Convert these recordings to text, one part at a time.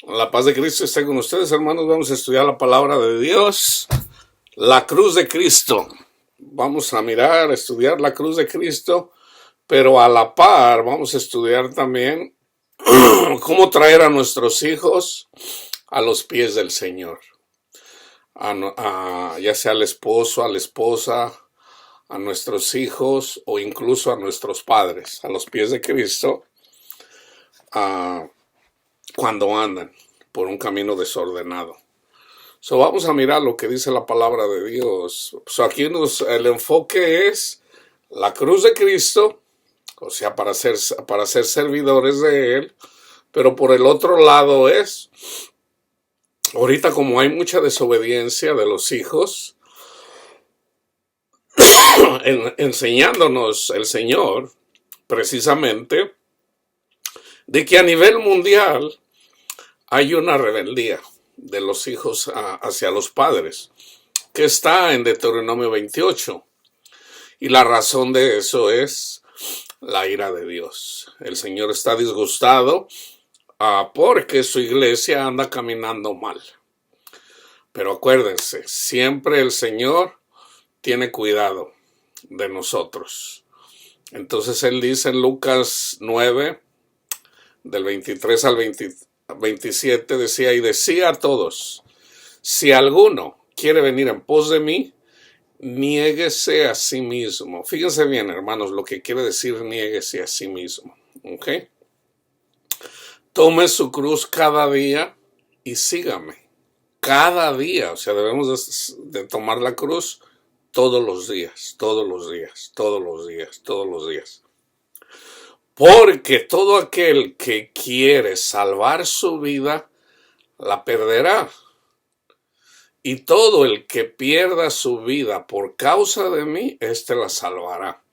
La paz de Cristo esté con ustedes, hermanos. Vamos a estudiar la palabra de Dios, la cruz de Cristo. Vamos a mirar, a estudiar la cruz de Cristo, pero a la par vamos a estudiar también cómo traer a nuestros hijos a los pies del Señor. Ya sea al esposo, a la esposa, a nuestros hijos o incluso a nuestros padres, a los pies de Cristo, cuando andan por un camino desordenado. Vamos a mirar lo que dice la palabra de Dios. Aquí el enfoque es la cruz de Cristo, o sea, para ser servidores de Él, pero por el otro lado es, ahorita como hay mucha desobediencia de los hijos, enseñándonos el Señor, precisamente, de que a nivel mundial hay una rebeldía de los hijos hacia los padres, que está en Deuteronomio 28. Y la razón de eso es la ira de Dios. El Señor está disgustado porque su iglesia anda caminando mal. Pero acuérdense, siempre el Señor tiene cuidado de nosotros. Entonces Él dice en Lucas 9, del 23 al 27, decía a todos: si alguno quiere venir en pos de mí, niéguese a sí mismo. Fíjense bien, hermanos, lo que quiere decir niéguese a sí mismo. ¿Ok? Tome su cruz cada día y sígame. Cada día, o sea, debemos de tomar la cruz todos los días, todos los días, todos los días, todos los días. Porque todo aquel que quiere salvar su vida, la perderá. Y todo el que pierda su vida por causa de mí, éste la salvará.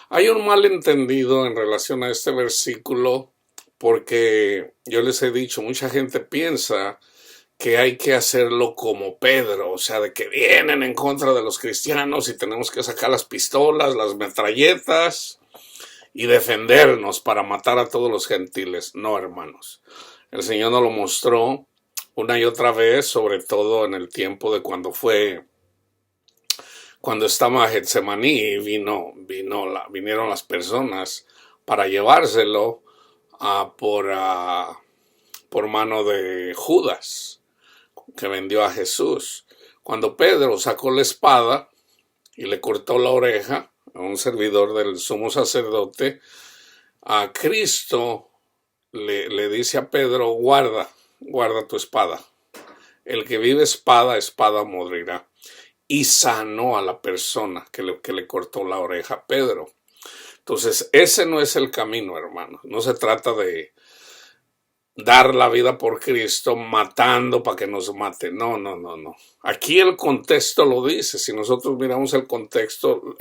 Hay un malentendido en relación a este versículo, porque yo les he dicho, mucha gente piensa que hay que hacerlo como Pedro, o sea, de que vienen en contra de los cristianos y tenemos que sacar las pistolas, las metralletas y defendernos para matar a todos los gentiles. No, hermanos. El Señor nos lo mostró una y otra vez, sobre todo en el tiempo de cuando estaba Getsemaní y vinieron las personas para llevárselo por mano de Judas, que vendió a Jesús. Cuando Pedro sacó la espada y le cortó la oreja a un servidor del sumo sacerdote, a Cristo le dice a Pedro: guarda tu espada. El que vive espada morirá. Y sanó a la persona que le cortó la oreja a Pedro. Entonces, ese no es el camino, hermano. No se trata de dar la vida por Cristo matando para que nos mate. No. Aquí el contexto lo dice. Si nosotros miramos el contexto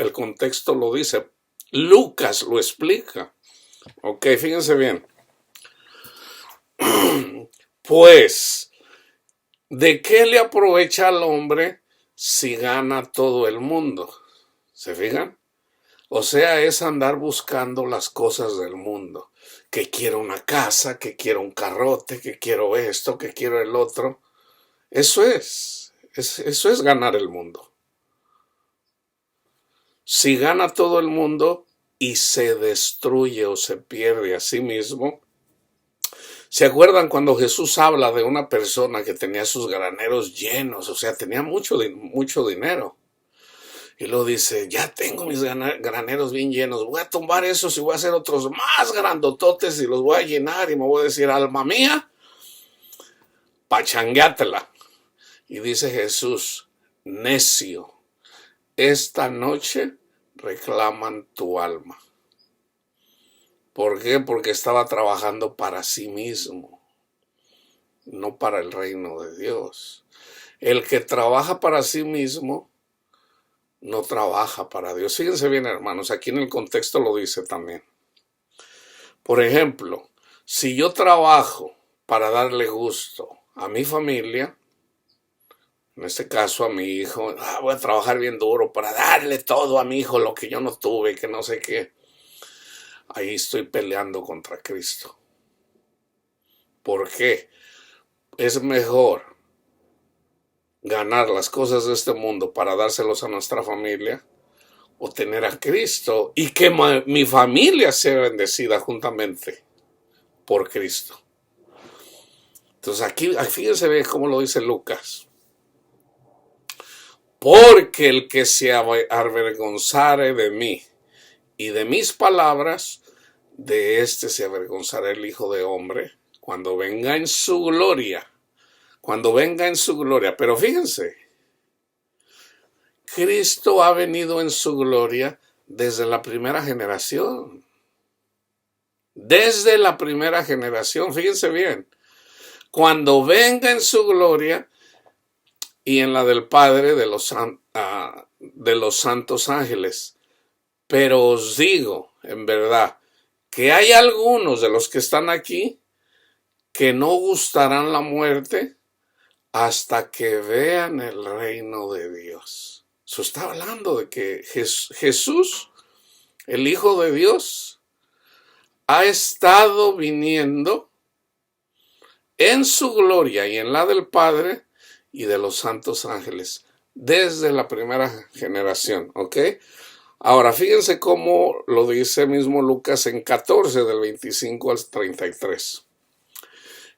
lo dice. Lucas lo explica. Ok, fíjense bien. Pues, ¿de qué le aprovecha al hombre si gana todo el mundo? ¿Se fijan? O sea, es andar buscando las cosas del mundo. Que quiero una casa, que quiero un carrote, que quiero esto, que quiero el otro. Eso es ganar el mundo. Si gana todo el mundo y se destruye o se pierde a sí mismo. ¿Se acuerdan cuando Jesús habla de una persona que tenía sus graneros llenos? O sea, tenía mucho dinero. Y luego dice: ya tengo mis graneros bien llenos, voy a tumbar esos y voy a hacer otros más grandototes y los voy a llenar y me voy a decir: alma mía, pachanguátela. Y dice Jesús: necio, esta noche reclaman tu alma. ¿Por qué? Porque estaba trabajando para sí mismo, no para el reino de Dios. El que trabaja para sí mismo no trabaja para Dios. Fíjense bien, hermanos, aquí en el contexto lo dice también. Por ejemplo, si yo trabajo para darle gusto a mi familia, en este caso a mi hijo, voy a trabajar bien duro para darle todo a mi hijo lo que yo no tuve, que no sé qué, ahí estoy peleando contra Cristo. ¿Por qué? es mejor ganar las cosas de este mundo para dárselos a nuestra familia o tener a Cristo y que mi familia sea bendecida juntamente por Cristo. Entonces aquí fíjense bien cómo lo dice Lucas. Porque el que se avergonzare de mí y de mis palabras, de este se avergonzará el Hijo de Hombre cuando venga en su gloria. Cuando venga en su gloria. Pero fíjense, Cristo ha venido en su gloria desde la primera generación. Desde la primera generación, fíjense bien. Cuando venga en su gloria y en la del Padre de los santos ángeles. Pero os digo, en verdad, que hay algunos de los que están aquí que no gustarán la muerte hasta que vean el reino de Dios. Eso está hablando de que Jesús, el Hijo de Dios, ha estado viniendo en su gloria y en la del Padre y de los santos ángeles desde la primera generación, ¿ok? Ahora, fíjense cómo lo dice mismo Lucas en 14, del 25 al 33.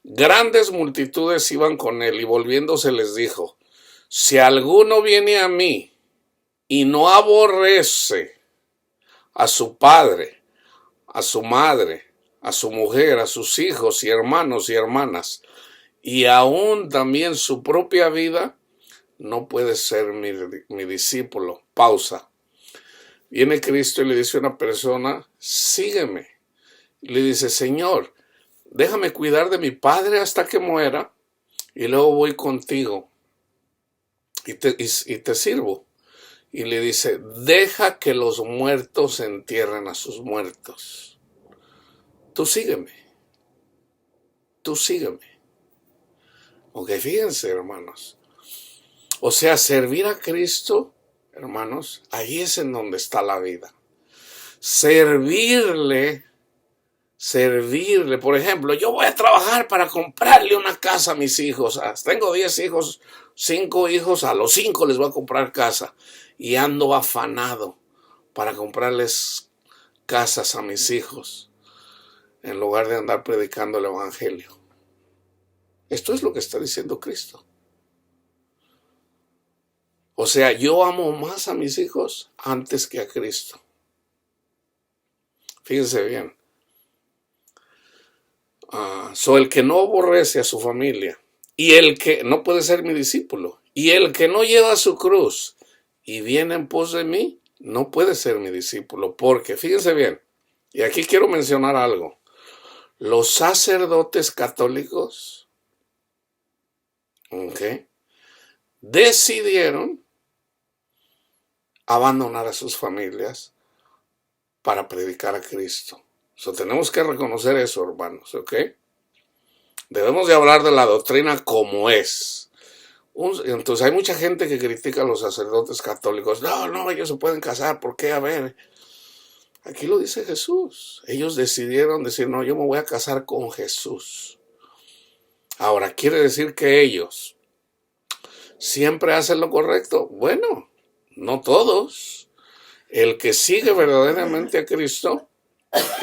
Grandes multitudes iban con él y volviéndose les dijo, si alguno viene a mí y no aborrece a su padre, a su madre, a su mujer, a sus hijos y hermanos y hermanas, y aún también su propia vida, no puede ser mi discípulo. Pausa. Viene Cristo y le dice a una persona, sígueme. Y le dice, Señor, déjame cuidar de mi padre hasta que muera y luego voy contigo y te sirvo. Y le dice, deja que los muertos entierren a sus muertos. Tú sígueme. Tú sígueme. Ok, fíjense, hermanos. O sea, servir a Cristo, hermanos, ahí es en donde está la vida. Servirle, por ejemplo, yo voy a trabajar para comprarle una casa a mis hijos. Tengo 10 hijos, 5 hijos, a los 5 les voy a comprar casa. Y ando afanado para comprarles casas a mis hijos, en lugar de andar predicando el evangelio. Esto es lo que está diciendo Cristo. O sea, yo amo más a mis hijos antes que a Cristo. Fíjense bien. El que no aborrece a su familia y el que no puede ser mi discípulo y el que no lleva su cruz y viene en pos de mí, no puede ser mi discípulo. Porque, fíjense bien, y aquí quiero mencionar algo. Los sacerdotes católicos, decidieron abandonar a sus familias para predicar a Cristo. Tenemos que reconocer eso, hermanos, ¿ok? Debemos de hablar de la doctrina como es. Entonces hay mucha gente que critica a los sacerdotes católicos. No, ellos se pueden casar, ¿por qué? A ver, aquí lo dice Jesús. Ellos decidieron decir, no, yo me voy a casar con Jesús. Ahora, ¿quiere decir que ellos siempre hacen lo correcto? Bueno, no todos. El que sigue verdaderamente a Cristo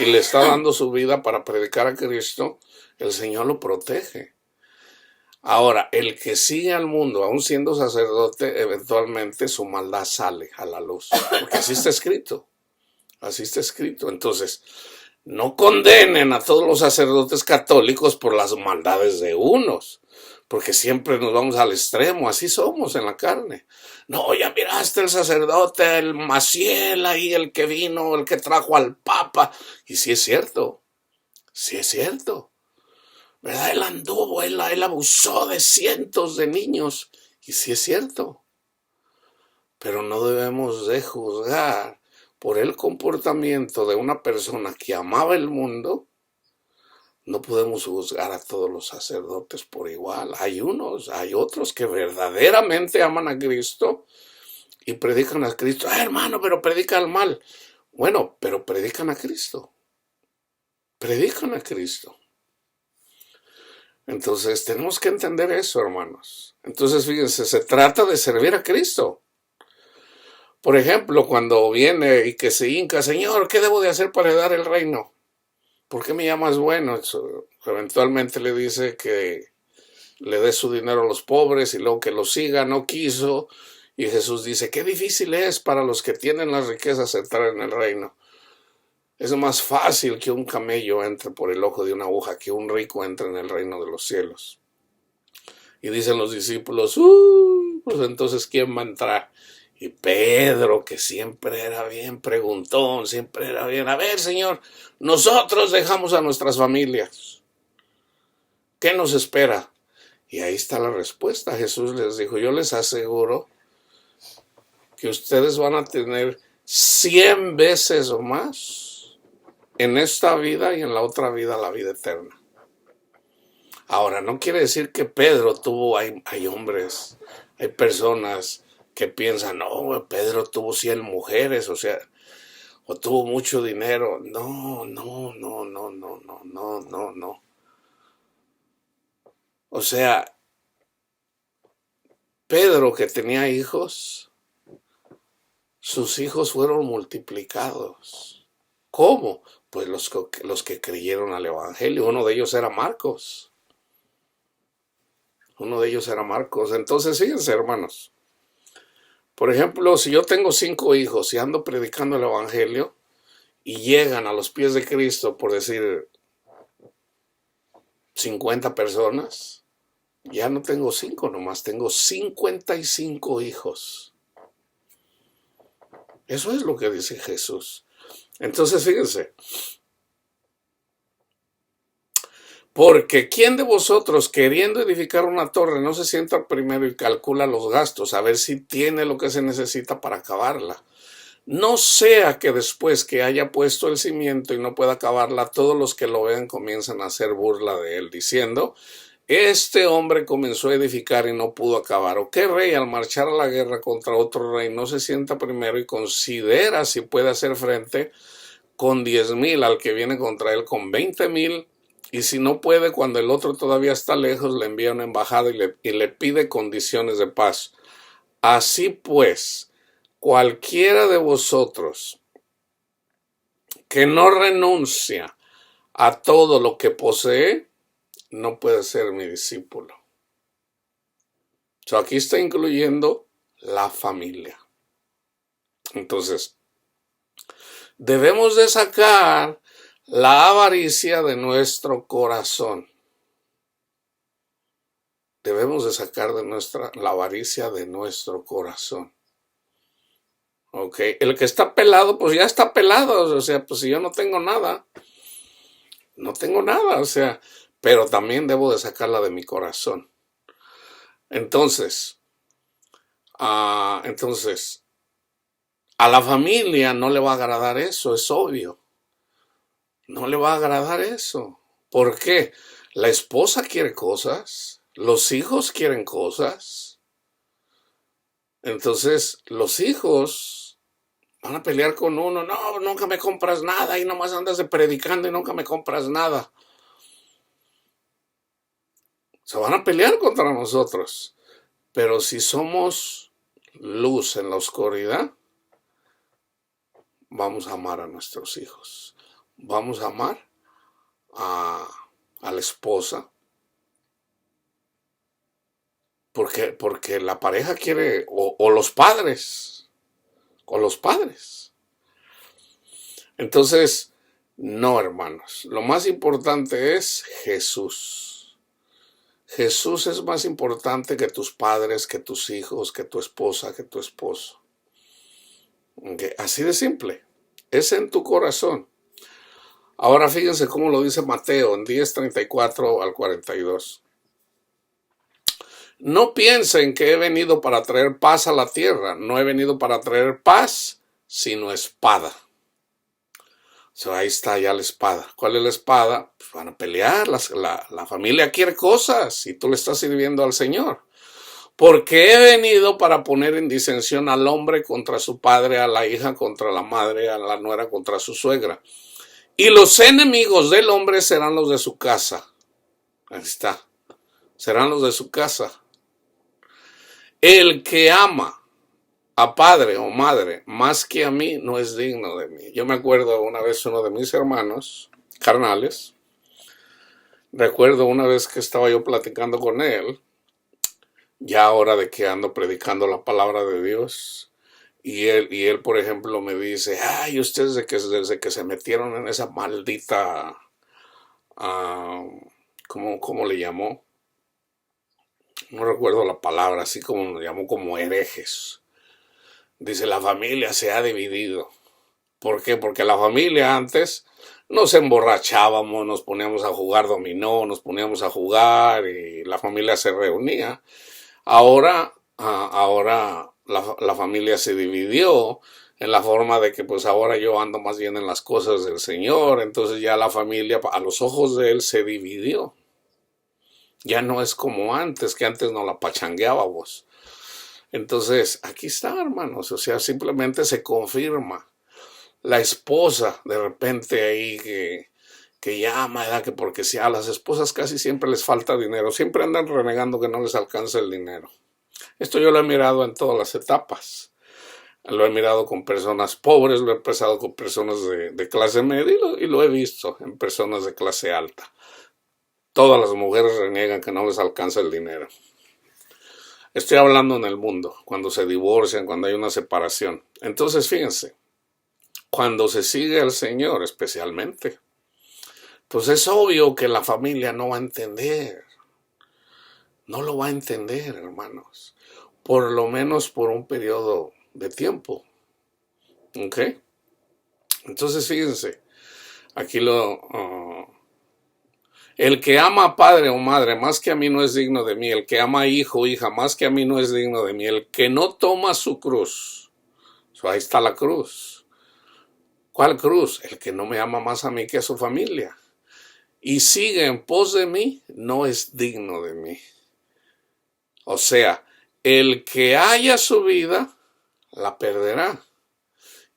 y le está dando su vida para predicar a Cristo, el Señor lo protege. Ahora, el que sigue al mundo, aún siendo sacerdote, eventualmente su maldad sale a la luz. Porque así está escrito. Así está escrito. Entonces, no condenen a todos los sacerdotes católicos por las maldades de unos. Porque siempre nos vamos al extremo. Así somos en la carne. No, ya miraste el sacerdote, el Maciel ahí, el que vino, el que trajo al Papa. Y sí es cierto. Sí es cierto. ¿Verdad? Él anduvo, él abusó de cientos de niños. Y sí es cierto. Pero no debemos de juzgar por el comportamiento de una persona que amaba el mundo. No podemos juzgar a todos los sacerdotes por igual. Hay otros que verdaderamente aman a Cristo y predican a Cristo. Hermano, pero predica el mal. Bueno, pero predican a Cristo. Predican a Cristo. Entonces tenemos que entender eso, hermanos. Entonces fíjense, se trata de servir a Cristo. Por ejemplo, cuando viene y que se hinca, Señor, ¿qué debo de hacer para heredar el reino? ¿Por qué me llamas bueno? Eventualmente le dice que le dé su dinero a los pobres y luego que lo siga, no quiso. Y Jesús dice, qué difícil es para los que tienen las riquezas entrar en el reino. Es más fácil que un camello entre por el ojo de una aguja, que un rico entre en el reino de los cielos. Y dicen los discípulos, pues entonces ¿quién va a entrar? Y Pedro, que siempre era bien preguntón, siempre era bien, a ver, Señor, nosotros dejamos a nuestras familias. ¿Qué nos espera? Y ahí está la respuesta. Jesús les dijo, yo les aseguro que ustedes van a tener 100 veces o más en esta vida y en la otra vida, la vida eterna. Ahora, no quiere decir que Pedro tuvo, hay hombres, hay personas que piensan, no, Pedro tuvo 100 mujeres, o sea, o tuvo mucho dinero. No. O sea, Pedro, que tenía hijos, sus hijos fueron multiplicados. ¿Cómo? Pues los que creyeron al Evangelio. Uno de ellos era Marcos. Entonces, fíjense, hermanos. Por ejemplo, si yo tengo 5 hijos y ando predicando el Evangelio y llegan a los pies de Cristo, por decir 50 personas, ya no tengo 5 nomás, tengo 55 hijos. Eso es lo que dice Jesús. Entonces, fíjense. Porque ¿quién de vosotros, queriendo edificar una torre, no se sienta primero y calcula los gastos, a ver si tiene lo que se necesita para acabarla? No sea que después que haya puesto el cimiento y no pueda acabarla, todos los que lo vean comienzan a hacer burla de él, diciendo, este hombre comenzó a edificar y no pudo acabar. ¿O qué rey al marchar a la guerra contra otro rey no se sienta primero y considera si puede hacer frente con 10,000 al que viene contra él con 20,000? Y si no puede, cuando el otro todavía está lejos, le envía una embajada y le pide condiciones de paz. Así pues, cualquiera de vosotros que no renuncia a todo lo que posee, no puede ser mi discípulo. Aquí está incluyendo la familia. Entonces, debemos de sacar la avaricia de nuestro corazón. Debemos de sacar la avaricia de nuestro corazón. Ok, el que está pelado, pues ya está pelado. O sea, pues si yo no tengo nada, o sea, pero también debo de sacarla de mi corazón. Entonces, a la familia no le va a agradar eso, es obvio. No le va a agradar eso. ¿Por qué? La esposa quiere cosas, los hijos quieren cosas. Entonces, los hijos van a pelear con uno. No, nunca me compras nada y nomás andas de predicando y nunca me compras nada. Se van a pelear contra nosotros. Pero si somos luz en la oscuridad, vamos a amar a nuestros hijos. Vamos a amar a la esposa. Porque la pareja quiere, o los padres. Entonces, no, hermanos. Lo más importante es Jesús. Jesús es más importante que tus padres, que tus hijos, que tu esposa, que tu esposo. Así de simple. Es en tu corazón. Ahora fíjense cómo lo dice Mateo en 10:34 al 42. No piensen que he venido para traer paz a la tierra. No he venido para traer paz, sino espada. Ahí está ya la espada. ¿Cuál es la espada? Pues van a pelear. La familia quiere cosas y tú le estás sirviendo al Señor. Porque he venido para poner en disensión al hombre contra su padre, a la hija contra la madre, a la nuera contra su suegra. Y los enemigos del hombre serán los de su casa. Ahí está. serán los de su casa. El que ama a padre o madre más que a mí no es digno de mí. Yo me acuerdo una vez uno de mis hermanos carnales, recuerdo una vez que estaba yo platicando con él, ya ahora de que ando predicando la palabra de Dios, y él por ejemplo me dice, ay, ustedes desde que se metieron en esa maldita, ah, ¿cómo le llamó? No recuerdo la palabra, así como le llamó, como herejes. Dice, la familia se ha dividido. ¿Por qué? Porque la familia antes nos emborrachábamos, nos poníamos a jugar dominó, nos poníamos a jugar y la familia se reunía. Ahora la familia se dividió en la forma de que pues ahora yo ando más bien en las cosas del Señor, entonces ya la familia a los ojos de Él se dividió. Ya no es como antes, que antes nos la pachangueábamos. Entonces, aquí está, hermanos, o sea, simplemente se confirma. La esposa, de repente ahí que llama, ¿verdad? Que porque si a las esposas casi siempre les falta dinero, siempre andan renegando que no les alcanza el dinero. Esto yo lo he mirado en todas las etapas. Lo he mirado con personas pobres, lo he empezado con personas de clase media y lo he visto en personas de clase alta. Todas las mujeres reniegan que no les alcanza el dinero. Estoy hablando en el mundo, cuando se divorcian, cuando hay una separación. Entonces, fíjense, cuando se sigue al Señor especialmente, pues es obvio que la familia no va a entender. No lo va a entender, hermanos. Por lo menos por un periodo de tiempo. ¿Ok? Entonces, fíjense, aquí el que ama a padre o madre más que a mí no es digno de mí. El que ama a hijo o hija más que a mí no es digno de mí. El que no toma su cruz. Ahí está la cruz. ¿Cuál cruz? El que no me ama más a mí que a su familia. Y sigue en pos de mí, no es digno de mí. O sea, el que haya su vida, la perderá.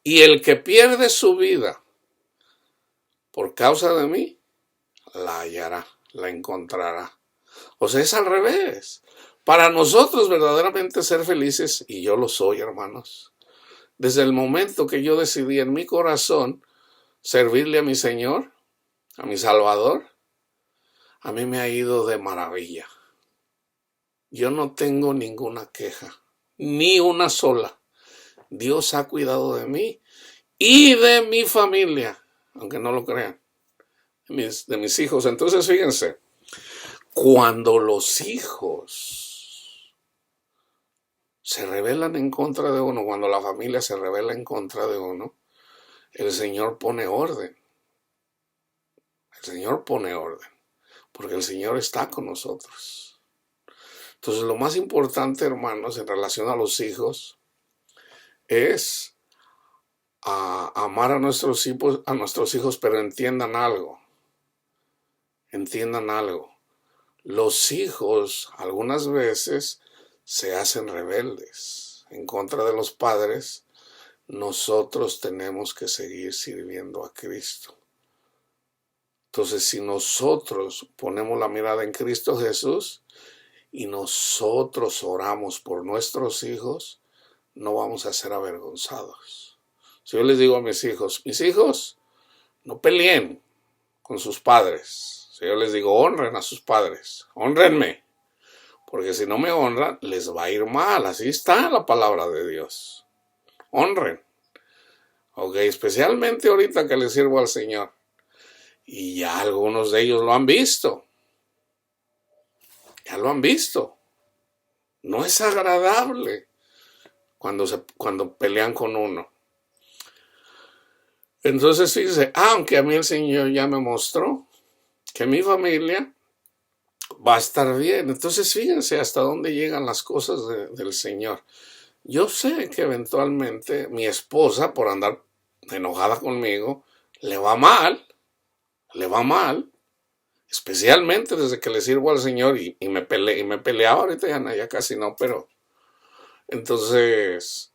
Y el que pierde su vida por causa de mí, la hallará, la encontrará. O sea, es al revés. Para nosotros verdaderamente ser felices, y yo lo soy, hermanos, desde el momento que yo decidí en mi corazón servirle a mi Señor, a mi Salvador, a mí me ha ido de maravilla. Yo no tengo ninguna queja, ni una sola. Dios ha cuidado de mí y de mi familia, aunque no lo crean, de mis hijos. Entonces, fíjense, cuando los hijos se rebelan en contra de uno, cuando la familia se rebela en contra de uno, el Señor pone orden. El Señor pone orden, porque el Señor está con nosotros. Entonces, lo más importante, hermanos, en relación a los hijos, es amar a nuestros hijos, pero entiendan algo. Entiendan algo. Los hijos algunas veces se hacen rebeldes en contra de los padres. Nosotros tenemos que seguir sirviendo a Cristo. Entonces, si nosotros ponemos la mirada en Cristo Jesús y nosotros oramos por nuestros hijos, no vamos a ser avergonzados. Si yo les digo a mis hijos, no peleen con sus padres. Si yo les digo, honren a sus padres, honrenme, porque si no me honran, les va a ir mal. Así está la palabra de Dios. Honren. Ok, especialmente ahorita que les sirvo al Señor. Y ya algunos de ellos lo han visto. Ya lo han visto. No es agradable cuando pelean con uno. Entonces dice, aunque a mí el Señor ya me mostró que mi familia va a estar bien. Entonces fíjense hasta dónde llegan las cosas del Señor. Yo sé que eventualmente mi esposa, por andar enojada conmigo, le va mal, especialmente desde que le sirvo al Señor y me peleaba, ahorita ya casi no, pero entonces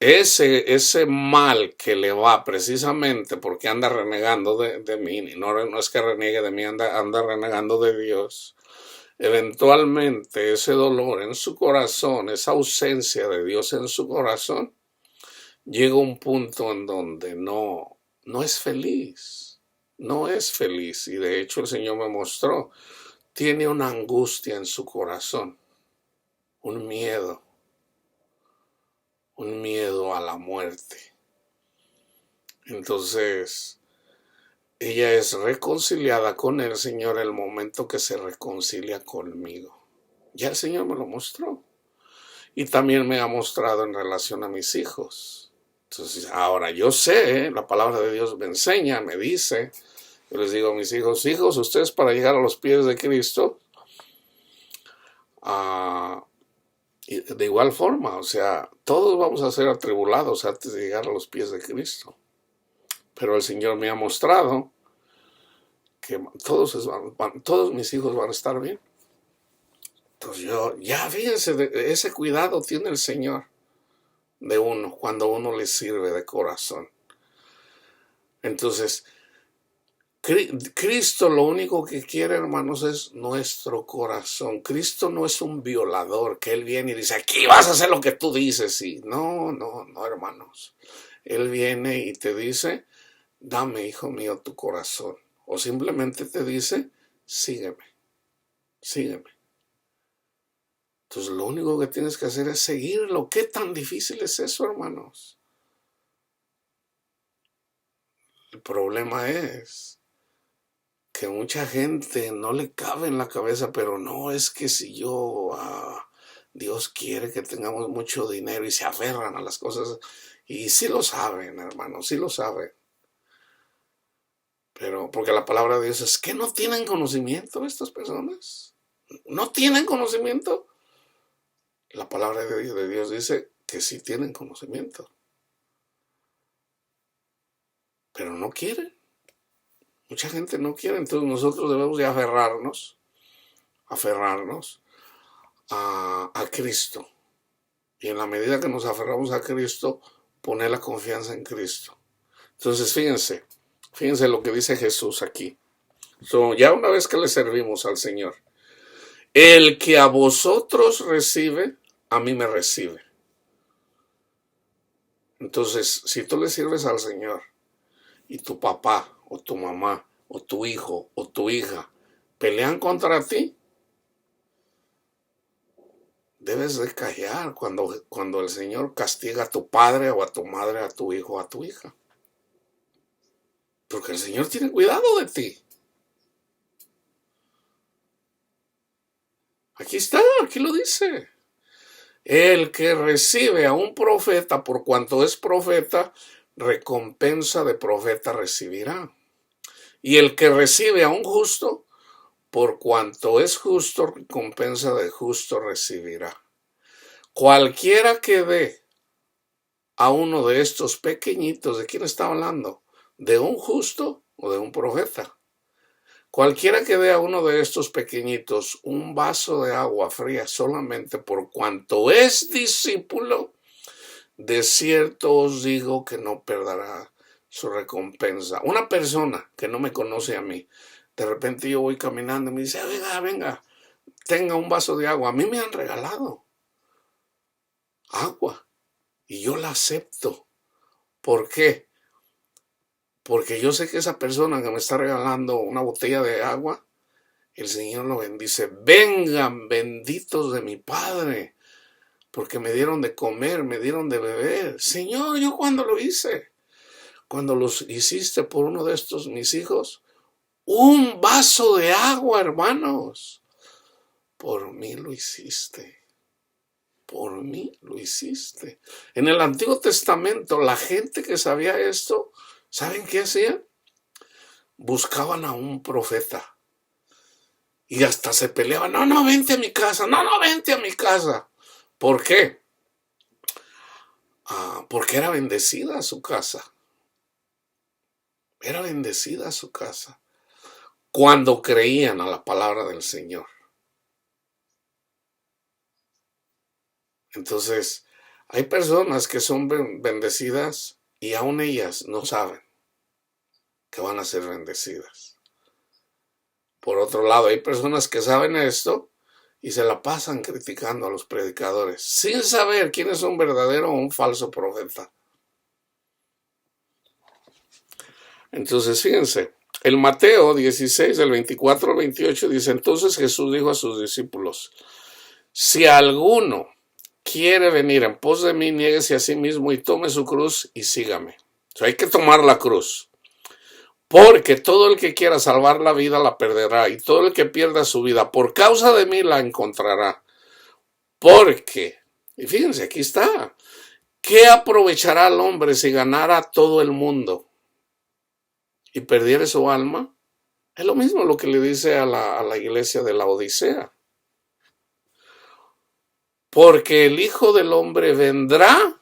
ese mal que le va precisamente porque anda renegando de mí, no es que reniegue de mí, anda renegando de Dios, eventualmente ese dolor en su corazón, esa ausencia de Dios en su corazón, llega a un punto en donde no es feliz, no es feliz. Y de hecho el Señor me mostró, tiene una angustia en su corazón, un miedo a la muerte. Entonces, ella es reconciliada con el Señor el momento que se reconcilia conmigo. Ya el Señor me lo mostró. Y también me ha mostrado en relación a mis hijos. Entonces, ahora yo sé, la palabra de Dios me enseña, me dice, yo les digo a mis hijos, ustedes para llegar a los pies de Cristo, y de igual forma, o sea, todos vamos a ser atribulados antes de llegar a los pies de Cristo. Pero el Señor me ha mostrado que todos mis hijos van a estar bien. Entonces fíjense, ese cuidado tiene el Señor de uno cuando uno le sirve de corazón. Entonces, Cristo lo único que quiere, hermanos, es nuestro corazón. Cristo no es un violador que Él viene y dice, aquí vas a hacer lo que tú dices. Y no, hermanos. Él viene y te dice, dame, hijo mío, tu corazón. O simplemente te dice, sígueme. Entonces lo único que tienes que hacer es seguirlo. ¿Qué tan difícil es eso, hermanos? El problema es que mucha gente no le cabe en la cabeza, pero no es que si Dios quiere que tengamos mucho dinero y se aferran a las cosas. Y sí lo saben, hermanos, sí lo saben. Pero porque la palabra de Dios es que no tienen conocimiento estas personas. No tienen conocimiento. La palabra de Dios dice que sí tienen conocimiento. Pero no quieren. Mucha gente no quiere. Entonces nosotros debemos de aferrarnos a Cristo. Y en la medida que nos aferramos a Cristo, poner la confianza en Cristo. Entonces fíjense lo que dice Jesús aquí. Ya una vez que le servimos al Señor, el que a vosotros recibe, a mí me recibe. Entonces, si tú le sirves al Señor y tu papá o tu mamá o tu hijo o tu hija pelean contra ti, debes de callar cuando el Señor castiga a tu padre o a tu madre, a tu hijo o a tu hija. Porque el Señor tiene cuidado de ti. Aquí está, aquí lo dice. El que recibe a un profeta por cuanto es profeta, recompensa de profeta recibirá. Y el que recibe a un justo, por cuanto es justo, recompensa de justo recibirá. Cualquiera que dé a uno de estos pequeñitos, ¿de quién está hablando? ¿De un justo o de un profeta? Cualquiera que dé a uno de estos pequeñitos un vaso de agua fría solamente por cuanto es discípulo, de cierto os digo que no perderá su recompensa. Una persona que no me conoce a mí, de repente yo voy caminando y me dice, venga, tenga un vaso de agua. A mí me han regalado agua y yo la acepto. ¿Por qué? Porque yo sé que esa persona que me está regalando una botella de agua, el Señor lo bendice. Vengan, benditos de mi Padre, porque me dieron de comer, me dieron de beber. Señor, ¿yo cuándo lo hice? Cuando los hiciste por uno de estos mis hijos, un vaso de agua, hermanos. Por mí lo hiciste. Por mí lo hiciste. En el Antiguo Testamento, la gente que sabía esto, ¿saben qué hacían? Buscaban a un profeta. Y hasta se peleaban. No, vente a mi casa. No, vente a mi casa. ¿Por qué? Porque era bendecida su casa. Era bendecida su casa. Cuando creían a la palabra del Señor. Entonces, Hay personas que son bendecidas y aún ellas no saben que van a ser bendecidas. Por otro lado, hay personas que saben esto y se la pasan criticando a los predicadores sin saber quién es un verdadero o un falso profeta. Entonces, fíjense, el Mateo 16, del 24 al 28 dice, entonces Jesús dijo a sus discípulos, si alguno quiere venir en pos de mí, niéguese a sí mismo y tome su cruz y sígame. O sea, hay que tomar la cruz. Porque todo el que quiera salvar la vida la perderá, y todo el que pierda su vida por causa de mí la encontrará. Porque, y fíjense, aquí está, ¿qué aprovechará el hombre si ganara todo el mundo y perdiera su alma? Es lo mismo lo que le dice a la iglesia de la Odisea. Porque el Hijo del Hombre vendrá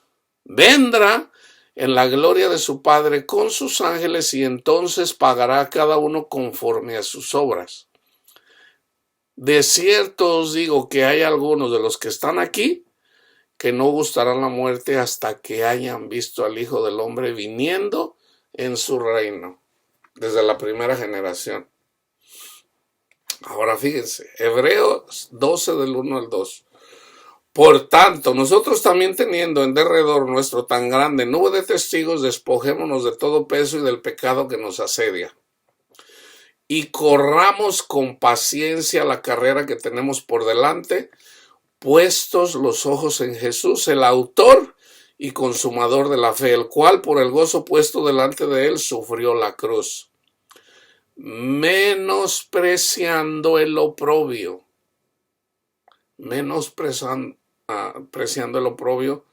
en la gloria de su Padre con sus ángeles y entonces pagará a cada uno conforme a sus obras. De cierto os digo que hay algunos de los que están aquí que no gustarán la muerte hasta que hayan visto al Hijo del Hombre viniendo en su reino, desde la primera generación. Ahora fíjense, Hebreos 12 del 1 al 2. Por tanto, nosotros también teniendo en derredor nuestro tan grande nube de testigos, despojémonos de todo peso y del pecado que nos asedia. Y corramos con paciencia la carrera que tenemos por delante, puestos los ojos en Jesús, el autor y consumador de la fe, el cual por el gozo puesto delante de él sufrió la cruz, menospreciando el oprobio, preciando el oprobio,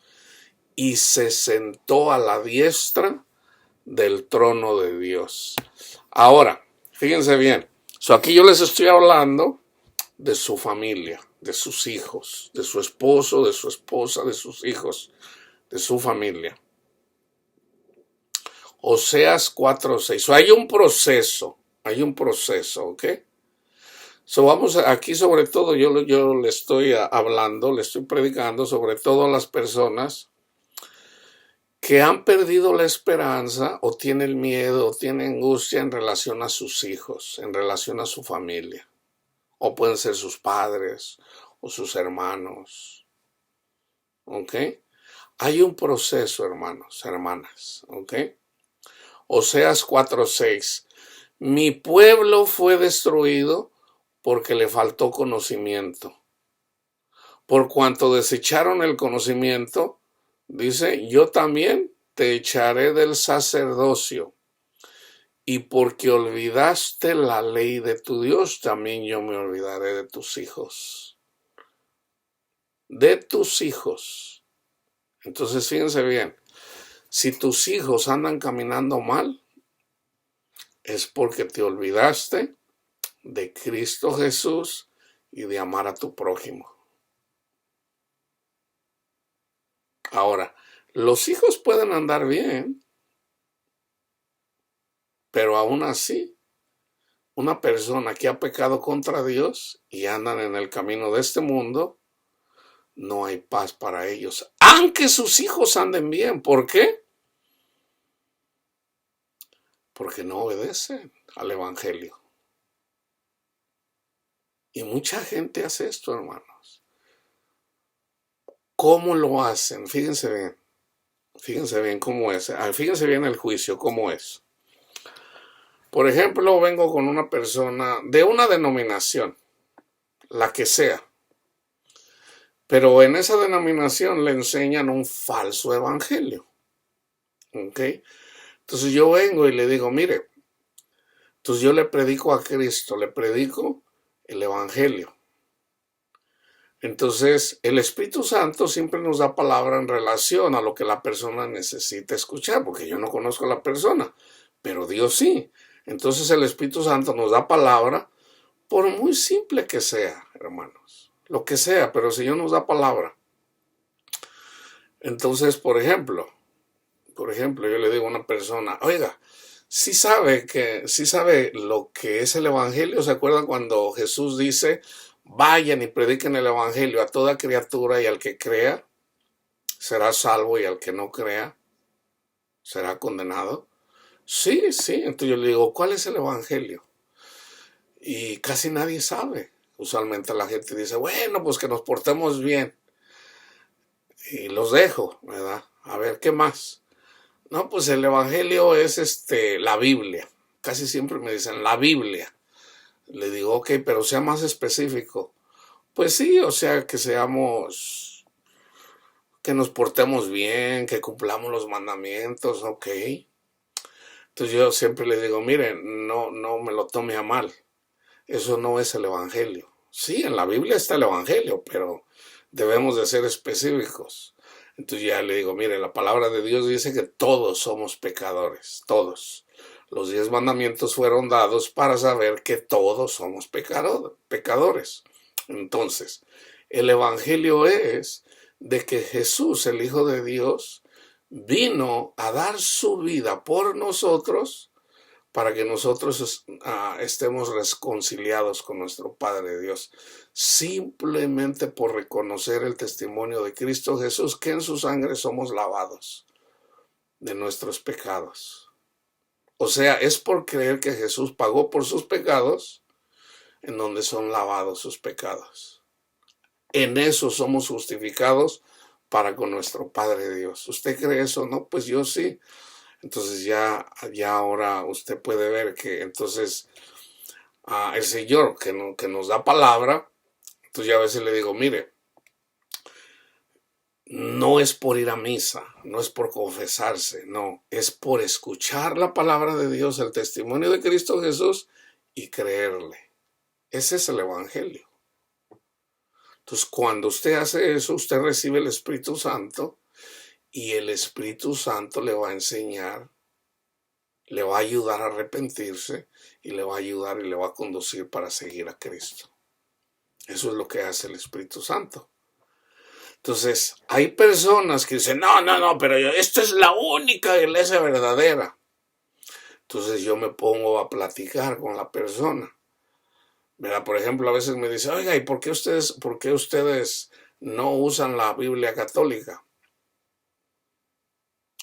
y se sentó a la diestra del trono de Dios. Ahora, fíjense bien, aquí yo les estoy hablando de su familia, de sus hijos, de su esposo, de su esposa, de sus hijos, de su familia. Oseas 4:6. Hay un proceso, ¿ok? Vamos aquí sobre todo, yo le estoy hablando, le estoy predicando sobre todo a las personas que han perdido la esperanza o tienen miedo o tienen angustia en relación a sus hijos, en relación a su familia. O pueden ser sus padres o sus hermanos. ¿Ok? Hay un proceso, hermanos, hermanas. ¿Ok? Oseas 4:6. Mi pueblo fue destruido porque le faltó conocimiento. Por cuanto desecharon el conocimiento, dice, yo también te echaré del sacerdocio. Y porque olvidaste la ley de tu Dios, también yo me olvidaré de tus hijos. De tus hijos. Entonces, fíjense bien, si tus hijos andan caminando mal, es porque te olvidaste de Cristo Jesús y de amar a tu prójimo. Ahora, los hijos pueden andar bien, pero aún así, una persona que ha pecado contra Dios y andan en el camino de este mundo, no hay paz para ellos, aunque sus hijos anden bien. ¿Por qué? Porque no obedecen al Evangelio. Y mucha gente hace esto, hermanos. ¿Cómo lo hacen? Fíjense bien cómo es. Fíjense bien el juicio, cómo es. Por ejemplo, vengo con una persona de una denominación, la que sea, pero en esa denominación le enseñan un falso evangelio. ¿Ok? Entonces yo vengo y le digo, mire, entonces yo le predico a Cristo, le predico el evangelio. Entonces el Espíritu Santo siempre nos da palabra en relación a lo que la persona necesita escuchar, porque yo no conozco a la persona, pero Dios sí. Entonces el Espíritu Santo nos da palabra, por muy simple que sea, hermanos, lo que sea, pero el Señor nos da palabra. Entonces, por ejemplo, yo le digo a una persona, oiga, sí sabe lo que es el evangelio. ¿Se acuerdan cuando Jesús dice, vayan y prediquen el evangelio a toda criatura y al que crea? será salvo y al que no crea será condenado. Sí, sí. Entonces yo le digo, ¿cuál es el evangelio? Y casi nadie sabe. Usualmente la gente dice, bueno, pues que nos portemos bien. Y los dejo, ¿verdad? A ver, ¿qué más? No, pues el evangelio es la Biblia. Casi siempre me dicen la Biblia. Le digo, ok, pero sea más específico. Pues sí, o sea, que nos portemos bien, que cumplamos los mandamientos, ok. Entonces yo siempre le digo, miren, no me lo tome a mal. Eso no es el evangelio. Sí, en la Biblia está el evangelio, pero debemos de ser específicos. Entonces ya le digo, mire, la palabra de Dios dice que todos somos pecadores, todos. Los 10 mandamientos fueron dados para saber que todos somos pecadores. Entonces, el evangelio es de que Jesús, el Hijo de Dios, vino a dar su vida por nosotros para que nosotros estemos reconciliados con nuestro Padre Dios, simplemente por reconocer el testimonio de Cristo Jesús, que en su sangre somos lavados de nuestros pecados. O sea, es por creer que Jesús pagó por sus pecados, en donde son lavados sus pecados. En eso somos justificados para con nuestro Padre Dios. ¿Usted cree eso? No, pues yo sí. Entonces ya ahora usted puede ver que entonces el Señor que nos da palabra, entonces ya a veces le digo, mire, no es por ir a misa, no es por confesarse, no, es por escuchar la palabra de Dios, el testimonio de Cristo Jesús y creerle. Ese es el evangelio. Entonces cuando usted hace eso, usted recibe el Espíritu Santo y el Espíritu Santo le va a enseñar, le va a ayudar a arrepentirse y le va a ayudar y le va a conducir para seguir a Cristo. Eso es lo que hace el Espíritu Santo. Entonces, hay personas que dicen, no, pero esta es la única iglesia verdadera. Entonces yo me pongo a platicar con la persona. ¿Verdad? Por ejemplo, a veces me dice, oiga, ¿y por qué ustedes no usan la Biblia católica?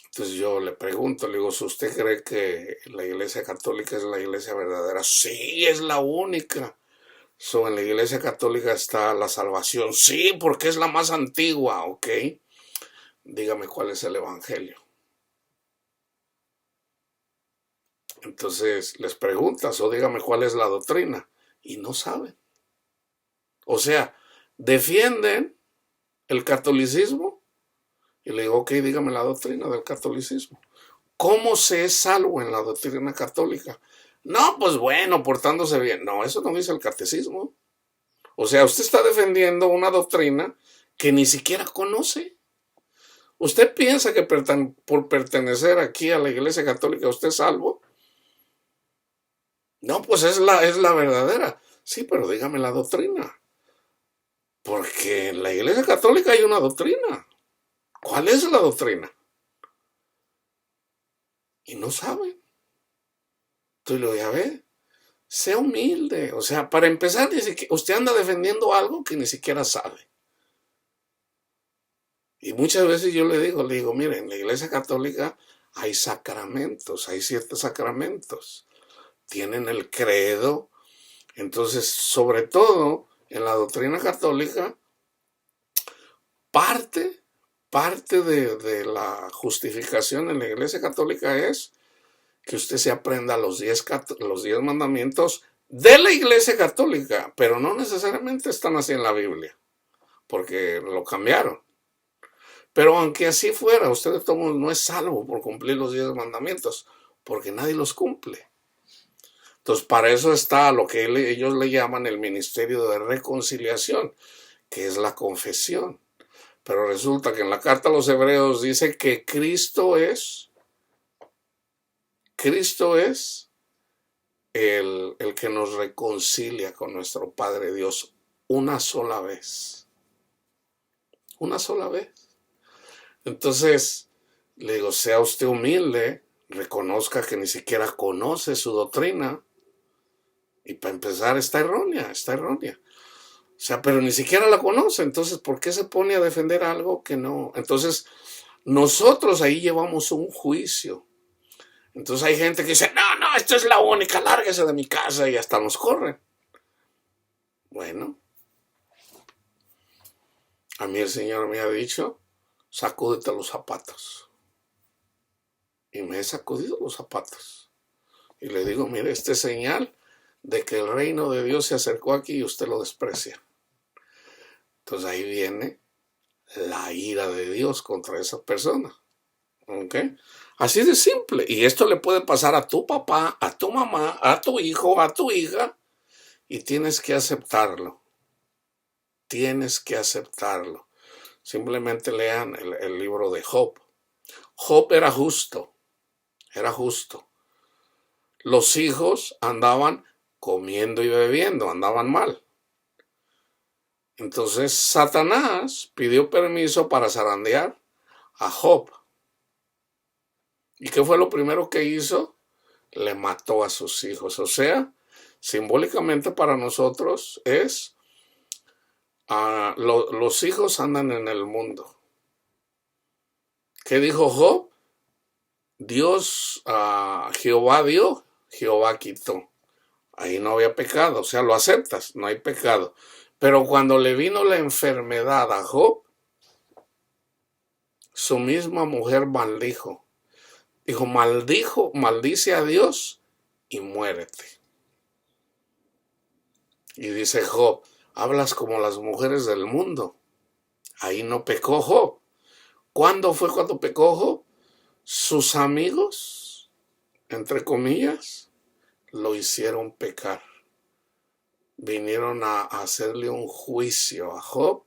Entonces yo le pregunto, le digo, si usted cree que la iglesia católica es la iglesia verdadera, sí, es la única. En la iglesia católica está la salvación, sí, porque es la más antigua, ok. Dígame cuál es el evangelio. Entonces les preguntas, o dígame cuál es la doctrina, y no saben. O sea, defienden el catolicismo, y le digo, ok, dígame la doctrina del catolicismo. ¿Cómo se es salvo en la doctrina católica? No, pues bueno, portándose bien. No, eso no dice el catecismo. O sea, usted está defendiendo una doctrina que ni siquiera conoce. ¿Usted piensa que por pertenecer aquí a la Iglesia Católica usted es salvo? No, pues es la verdadera. Sí, pero dígame la doctrina. Porque en la Iglesia Católica hay una doctrina. ¿Cuál es la doctrina? Y no saben. Entonces le voy a ver. Sea humilde. O sea, para empezar, usted anda defendiendo algo que ni siquiera sabe. Y muchas veces yo le digo, mire, en la Iglesia Católica hay sacramentos, hay 7 sacramentos. Tienen el credo. Entonces, sobre todo, en la doctrina católica, parte de la justificación en la Iglesia Católica es que usted se aprenda los 10 mandamientos de la Iglesia Católica, pero no necesariamente están así en la Biblia, porque lo cambiaron. Pero aunque así fuera, usted de todos modos no es salvo por cumplir los 10 mandamientos, porque nadie los cumple. Entonces, para eso está lo que ellos le llaman el ministerio de reconciliación, que es la confesión. Pero resulta que en la carta a los Hebreos dice que Cristo es el que nos reconcilia con nuestro Padre Dios una sola vez. Una sola vez. Entonces, le digo, sea usted humilde, reconozca que ni siquiera conoce su doctrina y para empezar está errónea. O sea, pero ni siquiera la conoce. Entonces, ¿por qué se pone a defender algo que no? Entonces, nosotros ahí llevamos un juicio. Entonces hay gente que dice, no, no, esto es la única, lárguese de mi casa, y hasta nos corren. Bueno, a mí el Señor me ha dicho, sacúdete los zapatos. Y me he sacudido los zapatos. Y le digo, mire, este es señal de que el reino de Dios se acercó aquí y usted lo desprecia. Entonces ahí viene la ira de Dios contra esa persona. ¿Ok? Así de simple. Y esto le puede pasar a tu papá, a tu mamá, a tu hijo, a tu hija. Y tienes que aceptarlo. Tienes que aceptarlo. Simplemente lean el libro de Job. Job era justo. Era justo. Los hijos andaban comiendo y bebiendo, andaban mal. Entonces Satanás pidió permiso para zarandear a Job. ¿Y qué fue lo primero que hizo? Le mató a sus hijos. O sea, simbólicamente para nosotros es, los hijos andan en el mundo. ¿Qué dijo Job? Dios, Jehová dio, Jehová quitó. Ahí no había pecado, o sea, lo aceptas, no hay pecado. Pero cuando le vino la enfermedad a Job, su misma mujer maldijo. Dijo, maldice a Dios y muérete. Y dice Job, hablas como las mujeres del mundo. Ahí no pecó Job. ¿Cuándo fue cuando pecó Job? Sus amigos, entre comillas, lo hicieron pecar. Vinieron a hacerle un juicio a Job.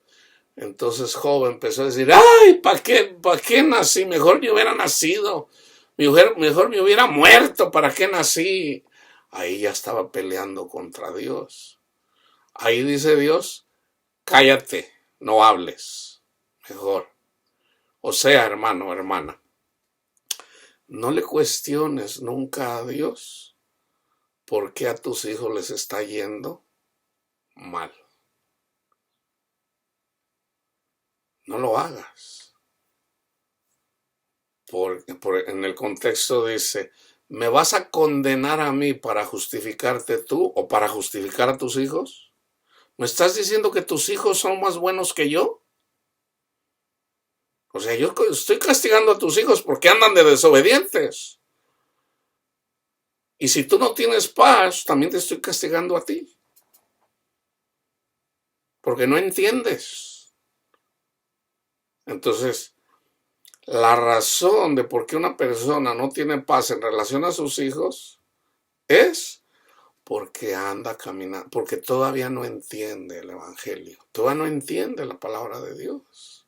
Entonces Job empezó a decir, ¡ay! ¿Para qué nací? Mejor me hubiera nacido. Mejor me hubiera muerto. ¿Para qué nací? Ahí ya estaba peleando contra Dios. Ahí dice Dios, cállate, no hables. Mejor. O sea, hermano, hermana, no le cuestiones nunca a Dios por qué a tus hijos les está yendo mal. No lo hagas. En el contexto dice, ¿me vas a condenar a mí para justificarte tú o para justificar a tus hijos? ¿Me estás diciendo que tus hijos son más buenos que yo? O sea, yo estoy castigando a tus hijos porque andan de desobedientes. Y si tú no tienes paz, también te estoy castigando a ti. Porque no entiendes. Entonces, la razón de por qué una persona no tiene paz en relación a sus hijos es porque anda caminando, porque todavía no entiende el evangelio, todavía no entiende la palabra de Dios.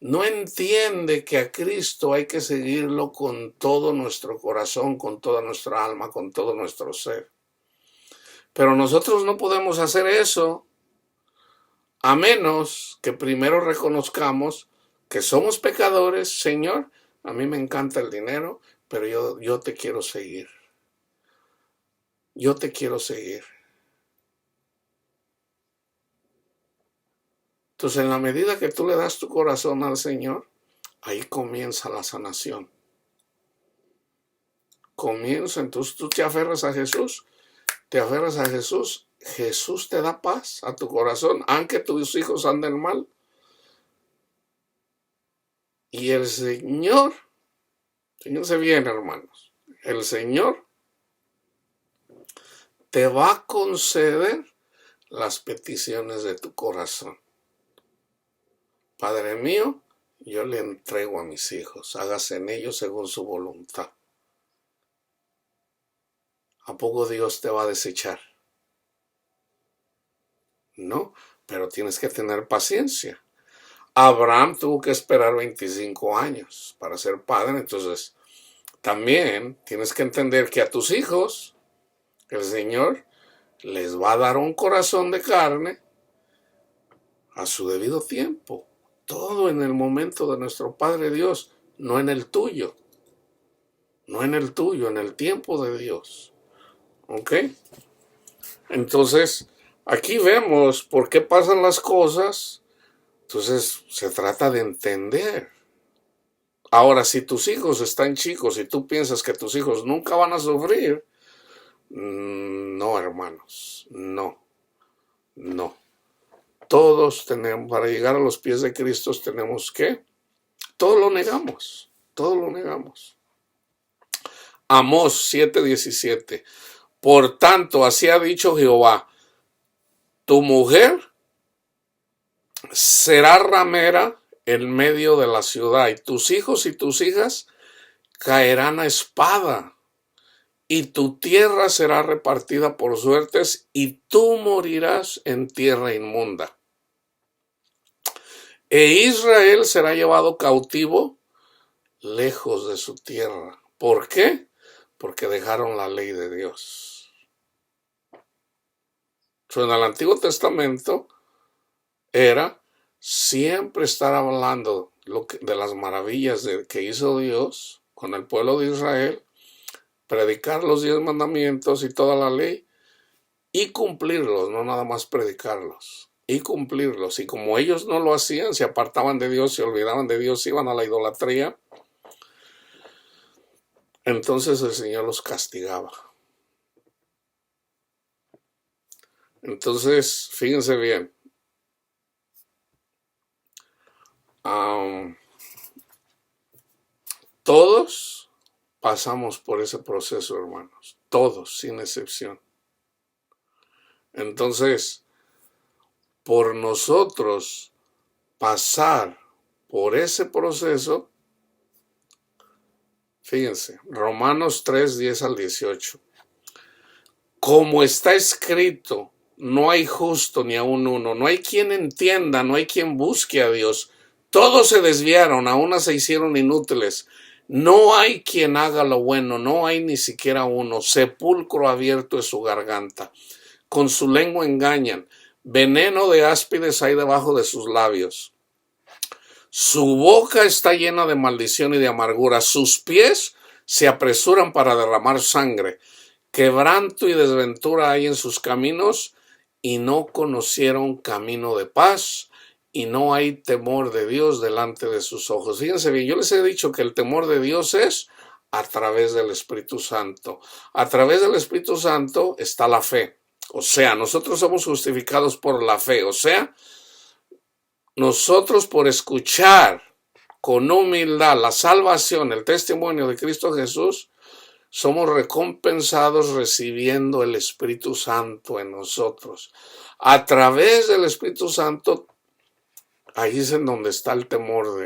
No entiende que a Cristo hay que seguirlo con todo nuestro corazón, con toda nuestra alma, con todo nuestro ser. Pero nosotros no podemos hacer eso a menos que primero reconozcamos que somos pecadores. Señor, a mí me encanta el dinero, pero yo te quiero seguir. Yo te quiero seguir. Entonces, en la medida que tú le das tu corazón al Señor, ahí comienza la sanación. Comienza, entonces tú te aferras a Jesús, Jesús te da paz a tu corazón, aunque tus hijos anden mal. Y el Señor, fíjense bien, hermanos, el Señor te va a conceder las peticiones de tu corazón. Padre mío, yo le entrego a mis hijos, hágase en ellos según su voluntad. ¿A poco Dios te va a desechar? No, pero tienes que tener paciencia. Abraham tuvo que esperar 25 años para ser padre, entonces también tienes que entender que a tus hijos el Señor les va a dar un corazón de carne a su debido tiempo. Todo en el momento de nuestro Padre Dios, no en el tuyo. No en el tuyo, en el tiempo de Dios. ¿Ok? Entonces, Aquí vemos por qué pasan las cosas. Entonces se trata de entender. Ahora, si tus hijos están chicos y tú piensas que tus hijos nunca van a sufrir, no, hermanos, no, no. Todos tenemos, para llegar a los pies de Cristo tenemos que, todo lo negamos, todo lo negamos. Amós 7:17. Por tanto, así ha dicho Jehová, tu mujer será ramera en medio de la ciudad, y tus hijos y tus hijas caerán a espada, y tu tierra será repartida por suertes, y tú morirás en tierra inmunda. E Israel será llevado cautivo lejos de su tierra. ¿Por qué? Porque dejaron la ley de Dios. En el Antiguo Testamento era siempre estar hablando de las maravillas que hizo Dios con el pueblo de Israel, predicar los 10 mandamientos y toda la ley y cumplirlos, no nada más predicarlos, y cumplirlos. Y como ellos no lo hacían, se apartaban de Dios, se olvidaban de Dios, iban a la idolatría, entonces el Señor los castigaba. Entonces, fíjense bien, todos pasamos por ese proceso, hermanos, todos, sin excepción. Entonces, por nosotros pasar por ese proceso, fíjense, Romanos 3:10-18. Como está escrito, no hay justo ni aun uno, no hay quien entienda, no hay quien busque a Dios. Todos se desviaron, a unas se hicieron inútiles. No hay quien haga lo bueno, no hay ni siquiera uno. Sepulcro abierto es su garganta. Con su lengua engañan. Veneno de áspides hay debajo de sus labios. Su boca está llena de maldición y de amargura. Sus pies se apresuran para derramar sangre. Quebranto y desventura hay en sus caminos, y no conocieron camino de paz, y no hay temor de Dios delante de sus ojos. Fíjense bien, yo les he dicho que el temor de Dios es a través del Espíritu Santo. A través del Espíritu Santo está la fe. O sea, nosotros somos justificados por la fe. O sea, nosotros por escuchar con humildad la salvación, el testimonio de Cristo Jesús, somos recompensados recibiendo el Espíritu Santo en nosotros. A través del Espíritu Santo, ahí es en donde está el temor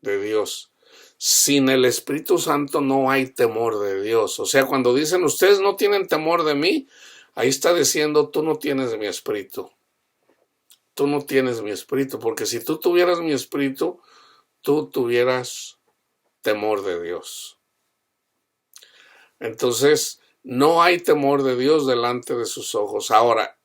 de Dios. Sin el Espíritu Santo no hay temor de Dios. O sea, cuando dicen ustedes no tienen temor de mí, ahí está diciendo tú no tienes mi espíritu. Tú no tienes mi espíritu, porque si tú tuvieras mi espíritu, tú tuvieras temor de Dios. Entonces, no hay temor de Dios delante de sus ojos. Ahora,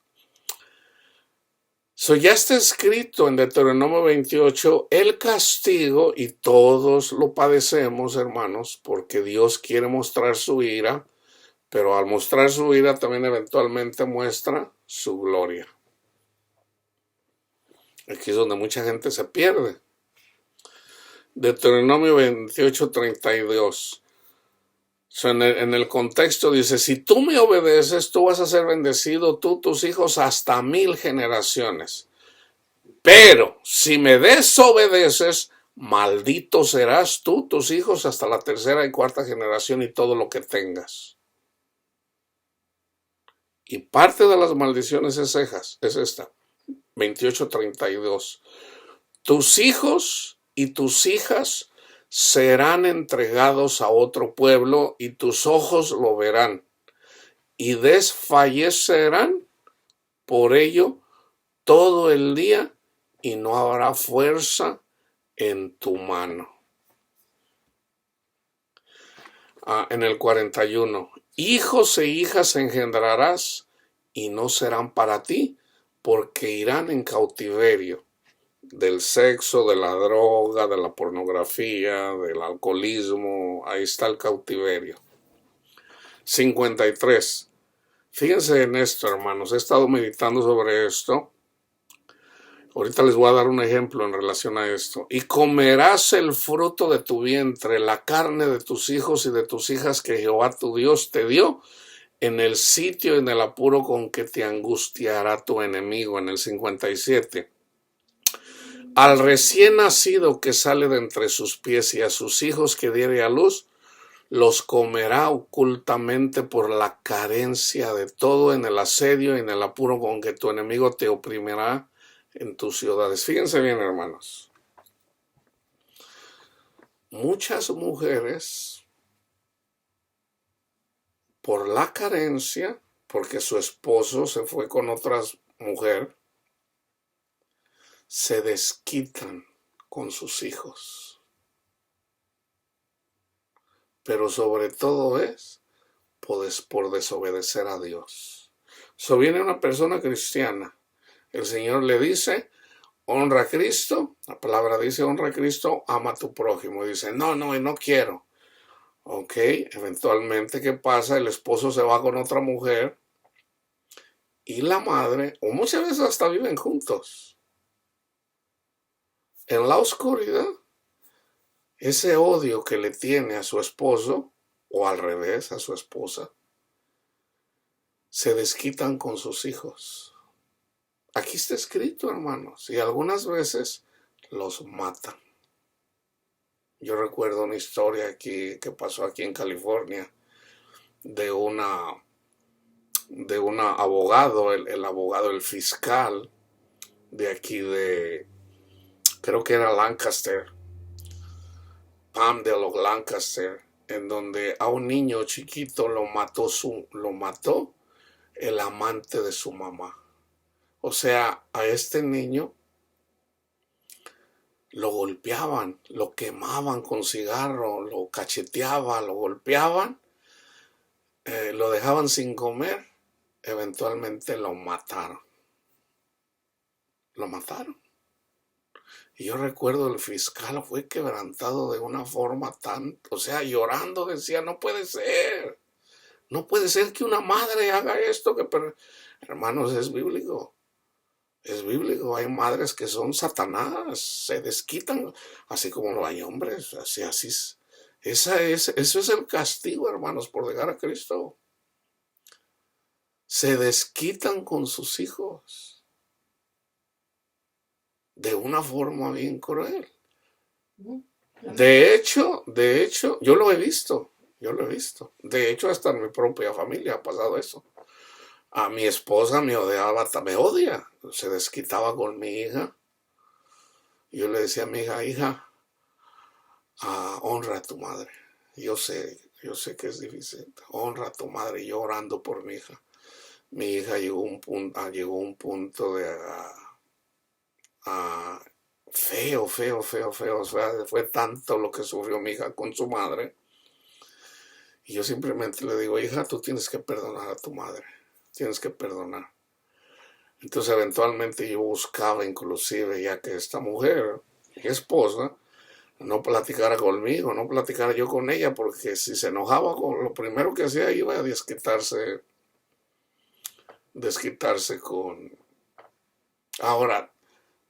ya está escrito en Deuteronomio 28, el castigo, y todos lo padecemos, hermanos, porque Dios quiere mostrar su ira, pero al mostrar su ira también eventualmente muestra su gloria. Aquí es donde mucha gente se pierde. Deuteronomio 28:32. En el contexto dice, si tú me obedeces, tú vas a ser bendecido, tú, tus hijos, hasta 1000 generaciones. Pero si me desobedeces, maldito serás tú, tus hijos, hasta la 3ª y 4ª generación y todo lo que tengas. Y parte de las maldiciones es esta, 28:32. Tus hijos y tus hijas serán entregados a otro pueblo, y tus ojos lo verán, y desfallecerán por ello todo el día, y no habrá fuerza en tu mano. En el 41, hijos e hijas engendrarás, y no serán para ti, porque irán en cautiverio del sexo, de la droga, de la pornografía, del alcoholismo. Ahí está el cautiverio. 53. Fíjense en esto, hermanos. He estado meditando sobre esto. Ahorita les voy a dar un ejemplo en relación a esto. Y comerás el fruto de tu vientre, la carne de tus hijos y de tus hijas que Jehová tu Dios te dio en el sitio y en el apuro con que te angustiará tu enemigo. En el 57. Al recién nacido que sale de entre sus pies y a sus hijos que diere a luz, los comerá ocultamente por la carencia de todo en el asedio y en el apuro con que tu enemigo te oprimirá en tus ciudades. Fíjense bien, hermanos. Muchas mujeres, por la carencia, porque su esposo se fue con otra mujer, se desquitan con sus hijos. Pero sobre todo es por desobedecer a Dios. So viene una persona cristiana. El Señor le dice, honra a Cristo. La palabra dice, honra a Cristo, ama a tu prójimo. Y dice, no quiero. Ok, eventualmente, ¿qué pasa? El esposo se va con otra mujer y la madre, o muchas veces hasta viven juntos. En la oscuridad, ese odio que le tiene a su esposo, o al revés, a su esposa, se desquitan con sus hijos. Aquí está escrito, hermanos, y algunas veces los matan. Yo recuerdo una historia aquí que pasó aquí en California de un abogado, el abogado, el fiscal de aquí creo que era Lancaster, Palmdale o Lancaster, en donde a un niño chiquito lo mató el amante de su mamá. O sea, a este niño lo golpeaban, lo quemaban con cigarro, lo cacheteaban, lo golpeaban, lo dejaban sin comer, eventualmente lo mataron. Lo mataron. Y yo recuerdo el fiscal fue quebrantado de una forma llorando, decía, no puede ser que una madre haga esto, hermanos, es bíblico. Es bíblico, hay madres que son Satanás, se desquitan, así como no hay hombres, eso es el castigo, hermanos, por dejar a Cristo. Se desquitan con sus hijos de una forma bien cruel. De hecho, yo lo he visto. De hecho, hasta en mi propia familia ha pasado eso. A mi esposa me odiaba, me odia, se desquitaba con mi hija. Yo le decía a mi hija, honra a tu madre. Yo sé que es difícil, honra a tu madre. Y yo orando por mi hija. Mi hija llegó a un punto de feo. O sea, fue tanto lo que sufrió mi hija con su madre. Y yo simplemente le digo, hija, tú tienes que perdonar a tu madre. Tienes que perdonar. Entonces eventualmente yo buscaba inclusive ya que esta mujer, mi esposa, no platicara conmigo, no platicara yo con ella, porque si se enojaba, lo primero que hacía iba a desquitarse con... Ahora,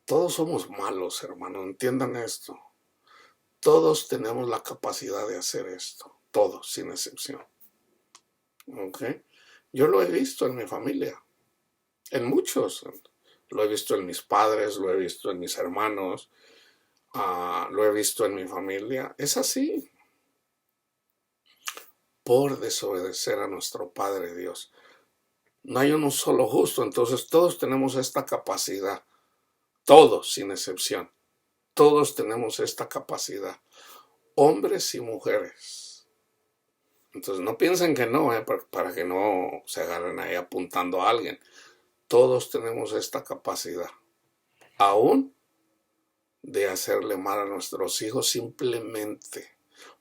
todos somos malos, hermano, entiendan esto. Todos tenemos la capacidad de hacer esto, todos, sin excepción. ¿Ok? Yo lo he visto en mi familia, en muchos. Lo he visto en mis padres, lo he visto en mis hermanos, lo he visto en mi familia. Es así. Por desobedecer a nuestro Padre Dios. No hay uno solo justo, entonces todos tenemos esta capacidad. Todos, sin excepción. Todos tenemos esta capacidad. Hombres y mujeres. Entonces no piensen que no, para que no se agarren ahí apuntando a alguien. Todos tenemos esta capacidad. Aún de hacerle mal a nuestros hijos simplemente.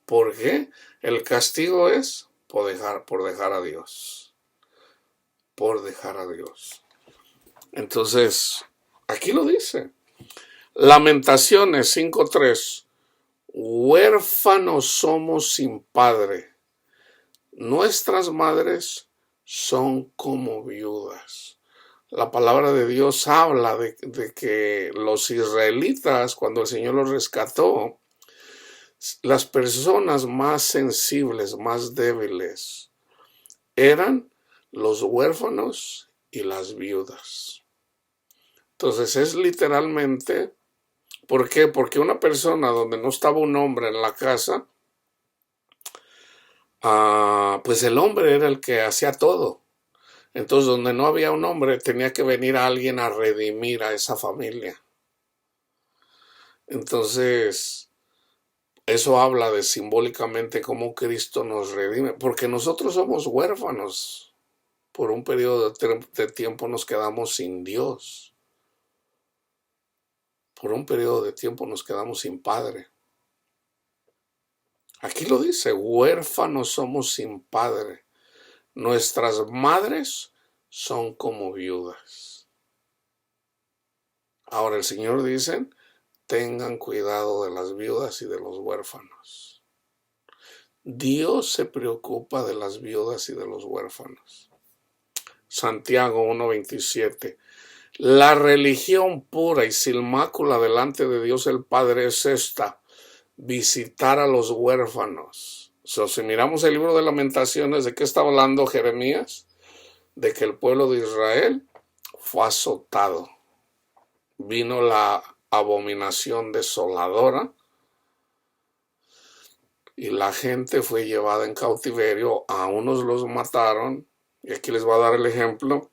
¿Por qué? El castigo es por dejar a Dios. Por dejar a Dios. Entonces, aquí lo dice. Lamentaciones 5:3. Huérfanos somos sin padre. Nuestras madres son como viudas. La palabra de Dios habla de que los israelitas, cuando el Señor los rescató, las personas más sensibles, más débiles, eran los huérfanos y las viudas. Entonces es literalmente, ¿por qué? Porque una persona donde no estaba un hombre en la casa, pues el hombre era el que hacía todo. Entonces donde no había un hombre tenía que venir alguien a redimir a esa familia. Entonces eso habla de simbólicamente cómo Cristo nos redime, porque nosotros somos huérfanos. Por un periodo de tiempo nos quedamos sin Dios. Por un periodo de tiempo nos quedamos sin padre. Aquí lo dice, huérfanos somos sin padre. Nuestras madres son como viudas. Ahora el Señor dice, tengan cuidado de las viudas y de los huérfanos. Dios se preocupa de las viudas y de los huérfanos. Santiago 1:27. La religión pura y sin mácula delante de Dios el Padre es esta: visitar a los huérfanos. Si miramos el libro de Lamentaciones, ¿de qué está hablando Jeremías? De que el pueblo de Israel fue azotado. Vino la abominación desoladora y la gente fue llevada en cautiverio. A unos los mataron, y aquí les voy a dar el ejemplo.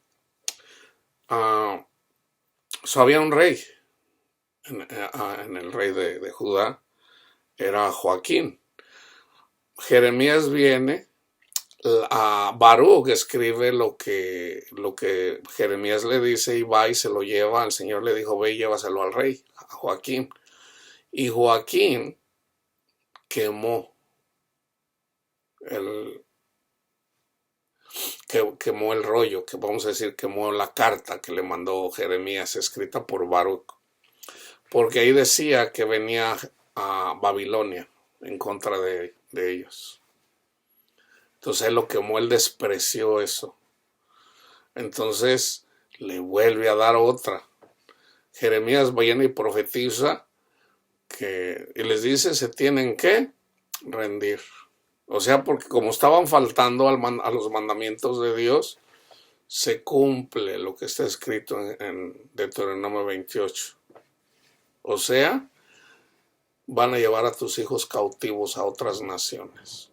Había un rey, en el rey de Judá, era Joaquín. Jeremías viene, a Baruch escribe lo que Jeremías le dice y va y se lo lleva. El Señor le dijo, ve y llévaselo al rey, a Joaquín. Y Joaquín quemó el rollo, que vamos a decir, quemó la carta que le mandó Jeremías, escrita por Baruch, porque ahí decía que venía a Babilonia en contra de ellos. Entonces él lo quemó, él despreció eso. Entonces le vuelve a dar otra. Jeremías viene y profetiza y les dice, se tienen que rendir. O sea, porque como estaban faltando a los mandamientos de Dios, se cumple lo que está escrito en Deuteronomio 28. O sea, van a llevar a tus hijos cautivos a otras naciones.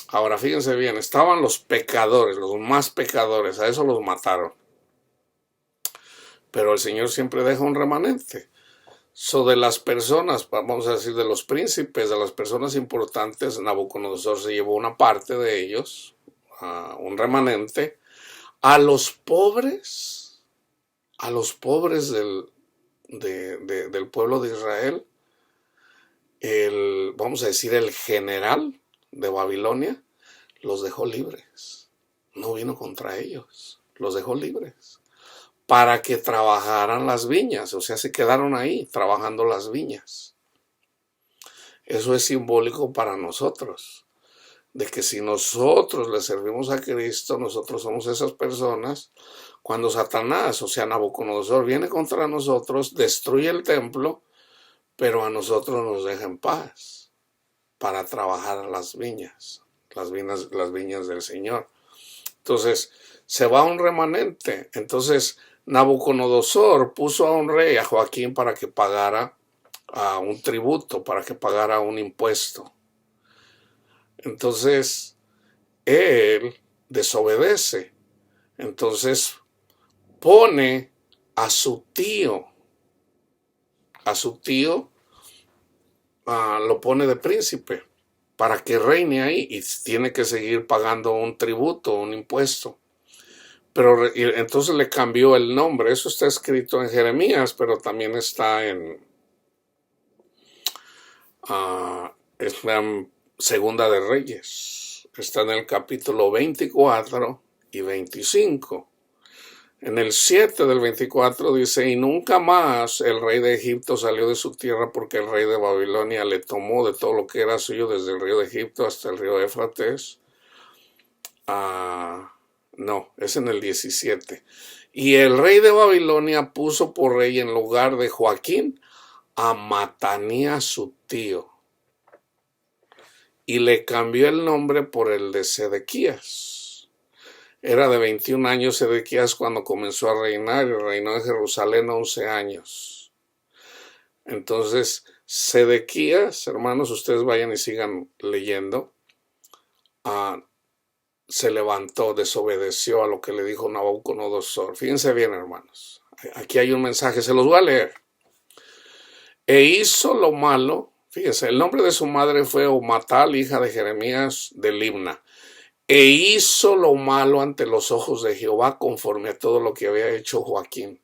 Ahora fíjense bien, estaban los pecadores, los más pecadores, a eso los mataron. Pero el Señor siempre deja un remanente. De las personas, vamos a decir, de los príncipes, de las personas importantes, Nabucodonosor se llevó una parte de ellos, un remanente. A los pobres del pueblo de Israel, vamos a decir, el general de Babilonia, los dejó libres. No vino contra ellos, los dejó libres para que trabajaran las viñas. O sea, se quedaron ahí trabajando las viñas. Eso es simbólico para nosotros, de que si nosotros le servimos a Cristo, nosotros somos esas personas. Cuando Satanás, o sea, Nabucodonosor, viene contra nosotros, destruye el templo, pero a nosotros nos deja en paz para trabajar las viñas del Señor. Entonces, se va un remanente. Entonces, Nabucodonosor puso a un rey, a Joaquín, para que pagara un tributo, para que pagara un impuesto. Entonces, él desobedece. Entonces, pone a su tío, lo pone de príncipe para que reine ahí y tiene que seguir pagando un tributo, un impuesto. Pero entonces le cambió el nombre. Eso está escrito en Jeremías, pero también está en Segunda de Reyes. Está en el capítulo 24 y 25. En el 7 del 24 dice, y nunca más el rey de Egipto salió de su tierra, porque el rey de Babilonia le tomó de todo lo que era suyo, desde el río de Egipto hasta el río Éufrates, No, es en el 17. Y el rey de Babilonia puso por rey en lugar de Joaquín a Matanías su tío, y le cambió el nombre por el de Sedequías. Era de 21 años Sedequías cuando comenzó a reinar, y reinó en Jerusalén 11 años. Entonces, Sedequías, hermanos, ustedes vayan y sigan leyendo, se levantó, desobedeció a lo que le dijo Nabucodonosor. Fíjense bien, hermanos, aquí hay un mensaje, se los voy a leer. E hizo lo malo, fíjense, el nombre de su madre fue Omatal, hija de Jeremías de Libna. E hizo lo malo ante los ojos de Jehová conforme a todo lo que había hecho Joaquín.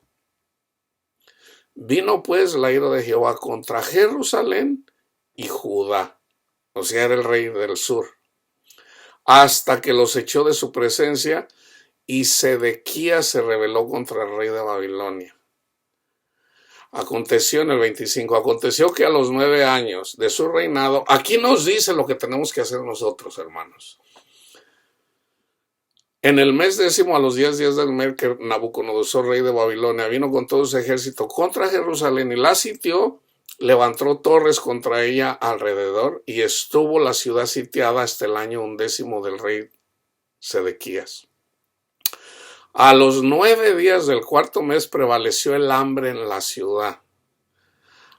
Vino pues la ira de Jehová contra Jerusalén y Judá, o sea, era el rey del sur, hasta que los echó de su presencia, y Sedequías se rebeló contra el rey de Babilonia. Aconteció en el 25, aconteció que a los 9 años de su reinado, aquí nos dice lo que tenemos que hacer nosotros, hermanos. En el mes 10, a los 10 días del mes, que Nabucodonosor, rey de Babilonia, vino con todo su ejército contra Jerusalén y la sitió, levantó torres contra ella alrededor, y estuvo la ciudad sitiada hasta el año 11 del rey Sedequías. A los 9 días del cuarto mes prevaleció el hambre en la ciudad,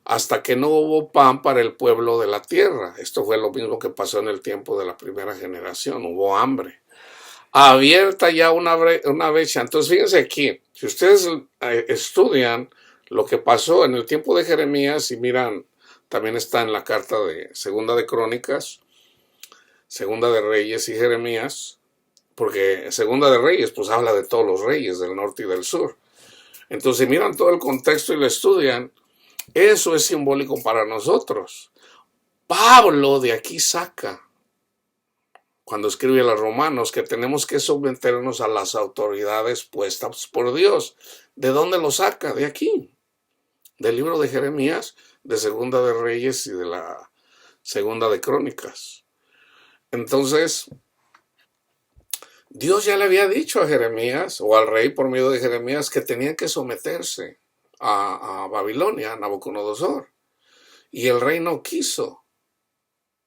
hasta que no hubo pan para el pueblo de la tierra. Esto fue lo mismo que pasó en el tiempo de la primera generación, hubo hambre. Abierta ya una brecha. Entonces fíjense aquí, si ustedes estudian lo que pasó en el tiempo de Jeremías, y miran, también está en la carta de Segunda de Crónicas, Segunda de Reyes y Jeremías, porque Segunda de Reyes pues habla de todos los reyes del norte y del sur. Entonces miran todo el contexto y lo estudian. Eso es simbólico para nosotros. Pablo de aquí saca, cuando escribe a los romanos, que tenemos que someternos a las autoridades puestas por Dios. ¿De dónde lo saca? De aquí, del libro de Jeremías, de Segunda de Reyes y de la Segunda de Crónicas. Entonces, Dios ya le había dicho a Jeremías, o al rey por medio de Jeremías, que tenía que someterse a Babilonia, a Nabucodonosor. Y el rey no quiso.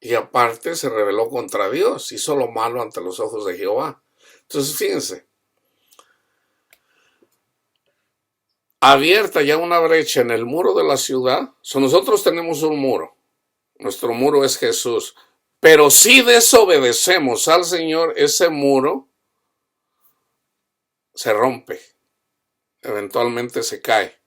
Y aparte se rebeló contra Dios, hizo lo malo ante los ojos de Jehová. Entonces fíjense, abierta ya una brecha en el muro de la ciudad. Nosotros tenemos un muro, nuestro muro es Jesús, pero si desobedecemos al Señor, ese muro se rompe, eventualmente se cae.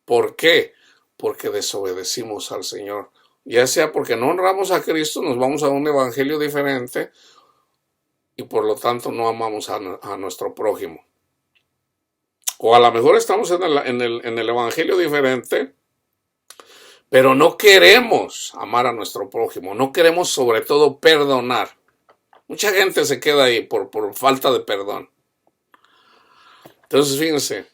¿Por qué? Porque desobedecimos al Señor. Ya sea porque no honramos a Cristo, nos vamos a un evangelio diferente, y por lo tanto no amamos a nuestro prójimo. O a lo mejor estamos en el evangelio diferente, pero no queremos amar a nuestro prójimo, no queremos sobre todo perdonar. Mucha gente se queda ahí por falta de perdón. Entonces fíjense,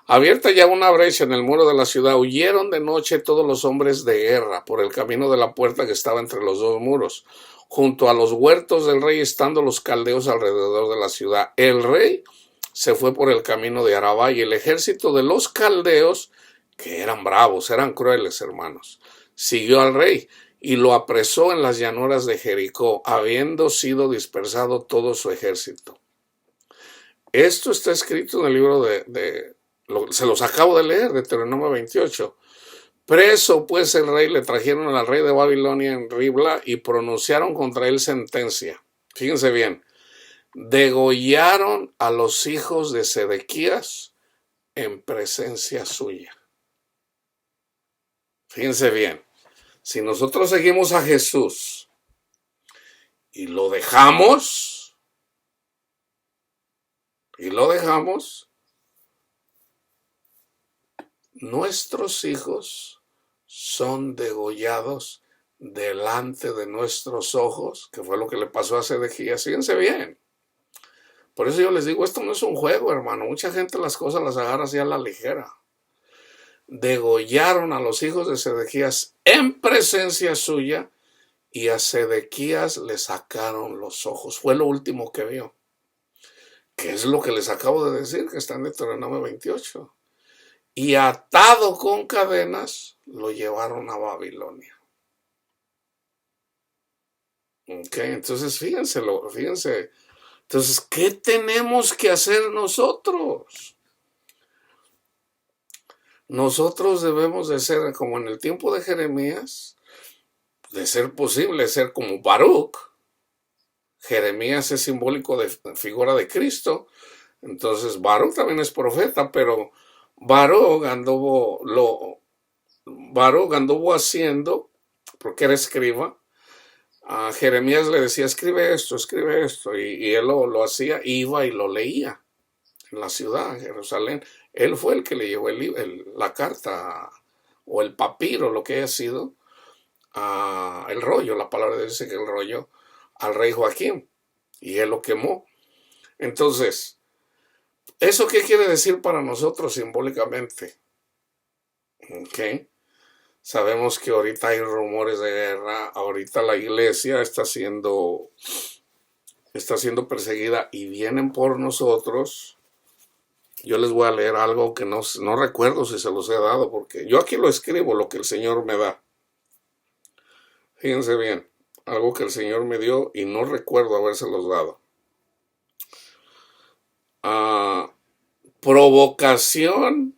abierta ya una brecha en el muro de la ciudad, huyeron de noche todos los hombres de guerra por el camino de la puerta que estaba entre los dos muros, junto a los huertos del rey, estando los caldeos alrededor de la ciudad. El rey se fue por el camino de Arabá, y el ejército de los caldeos, que eran bravos, eran crueles, hermanos, siguió al rey y lo apresó en las llanuras de Jericó, habiendo sido dispersado todo su ejército. Esto está escrito en el libro se los acabo de leer, de Deuteronomio 28. Preso pues el rey, le trajeron al rey de Babilonia en Ribla y pronunciaron contra él sentencia. Fíjense bien, degollaron a los hijos de Sedequías en presencia suya. Fíjense bien, si nosotros seguimos a Jesús y lo dejamos, nuestros hijos son degollados delante de nuestros ojos, que fue lo que le pasó a Sedequías. Fíjense bien. Por eso yo les digo, esto no es un juego, hermano. Mucha gente las cosas las agarra así a la ligera. Degollaron a los hijos de Sedequías en presencia suya, y a Sedequías le sacaron los ojos. Fue lo último que vio. que es lo que les acabo de decir, que está en Deuteronomio 28. Y atado con cadenas, lo llevaron a Babilonia. Ok, entonces fíjense. Entonces, ¿qué tenemos que hacer nosotros? Nosotros debemos de ser como en el tiempo de Jeremías, de ser posible, ser como Baruch. Jeremías es simbólico de figura de Cristo. Entonces Baruch también es profeta, pero Baruch anduvo haciendo, porque era escriba. A Jeremías le decía, escribe esto, y él lo hacía, iba y lo leía en la ciudad, en Jerusalén. Él fue el que le llevó la carta o el papiro, lo que haya sido, el rollo, la palabra dice que el rollo, al rey Joaquín, y él lo quemó. Entonces, ¿eso qué quiere decir para nosotros simbólicamente? ¿Ok? Sabemos que ahorita hay rumores de guerra, ahorita la iglesia está siendo perseguida y vienen por nosotros. Yo les voy a leer algo que no recuerdo si se los he dado, porque yo aquí lo escribo, lo que el Señor me da. Fíjense bien, algo que el Señor me dio y no recuerdo habérselos dado. Provocación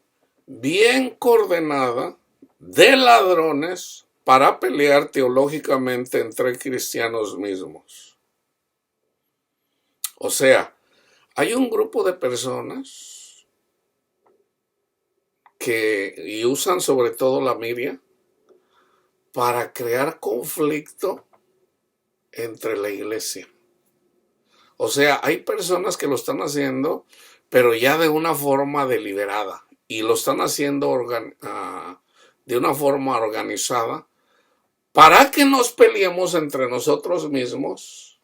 bien coordenada de ladrones para pelear teológicamente entre cristianos mismos. O sea, hay un grupo de personas que usan sobre todo la media para crear conflicto entre la iglesia. O sea, hay personas que lo están haciendo, pero ya de una forma deliberada, y lo están haciendo de una forma organizada para que nos peleemos entre nosotros mismos,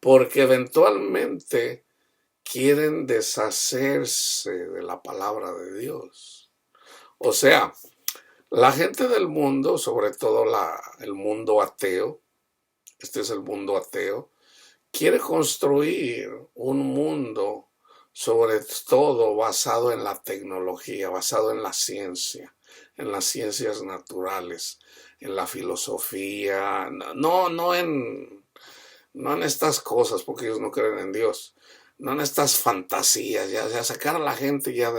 porque eventualmente quieren deshacerse de la palabra de Dios. O sea, la gente del mundo, sobre todo el mundo ateo, este es el mundo ateo, quiere construir un mundo sobre todo basado en la tecnología, basado en la ciencia, en las ciencias naturales, en la filosofía, no en estas cosas, porque ellos no creen en Dios, no en estas fantasías, ya sacar a la gente ya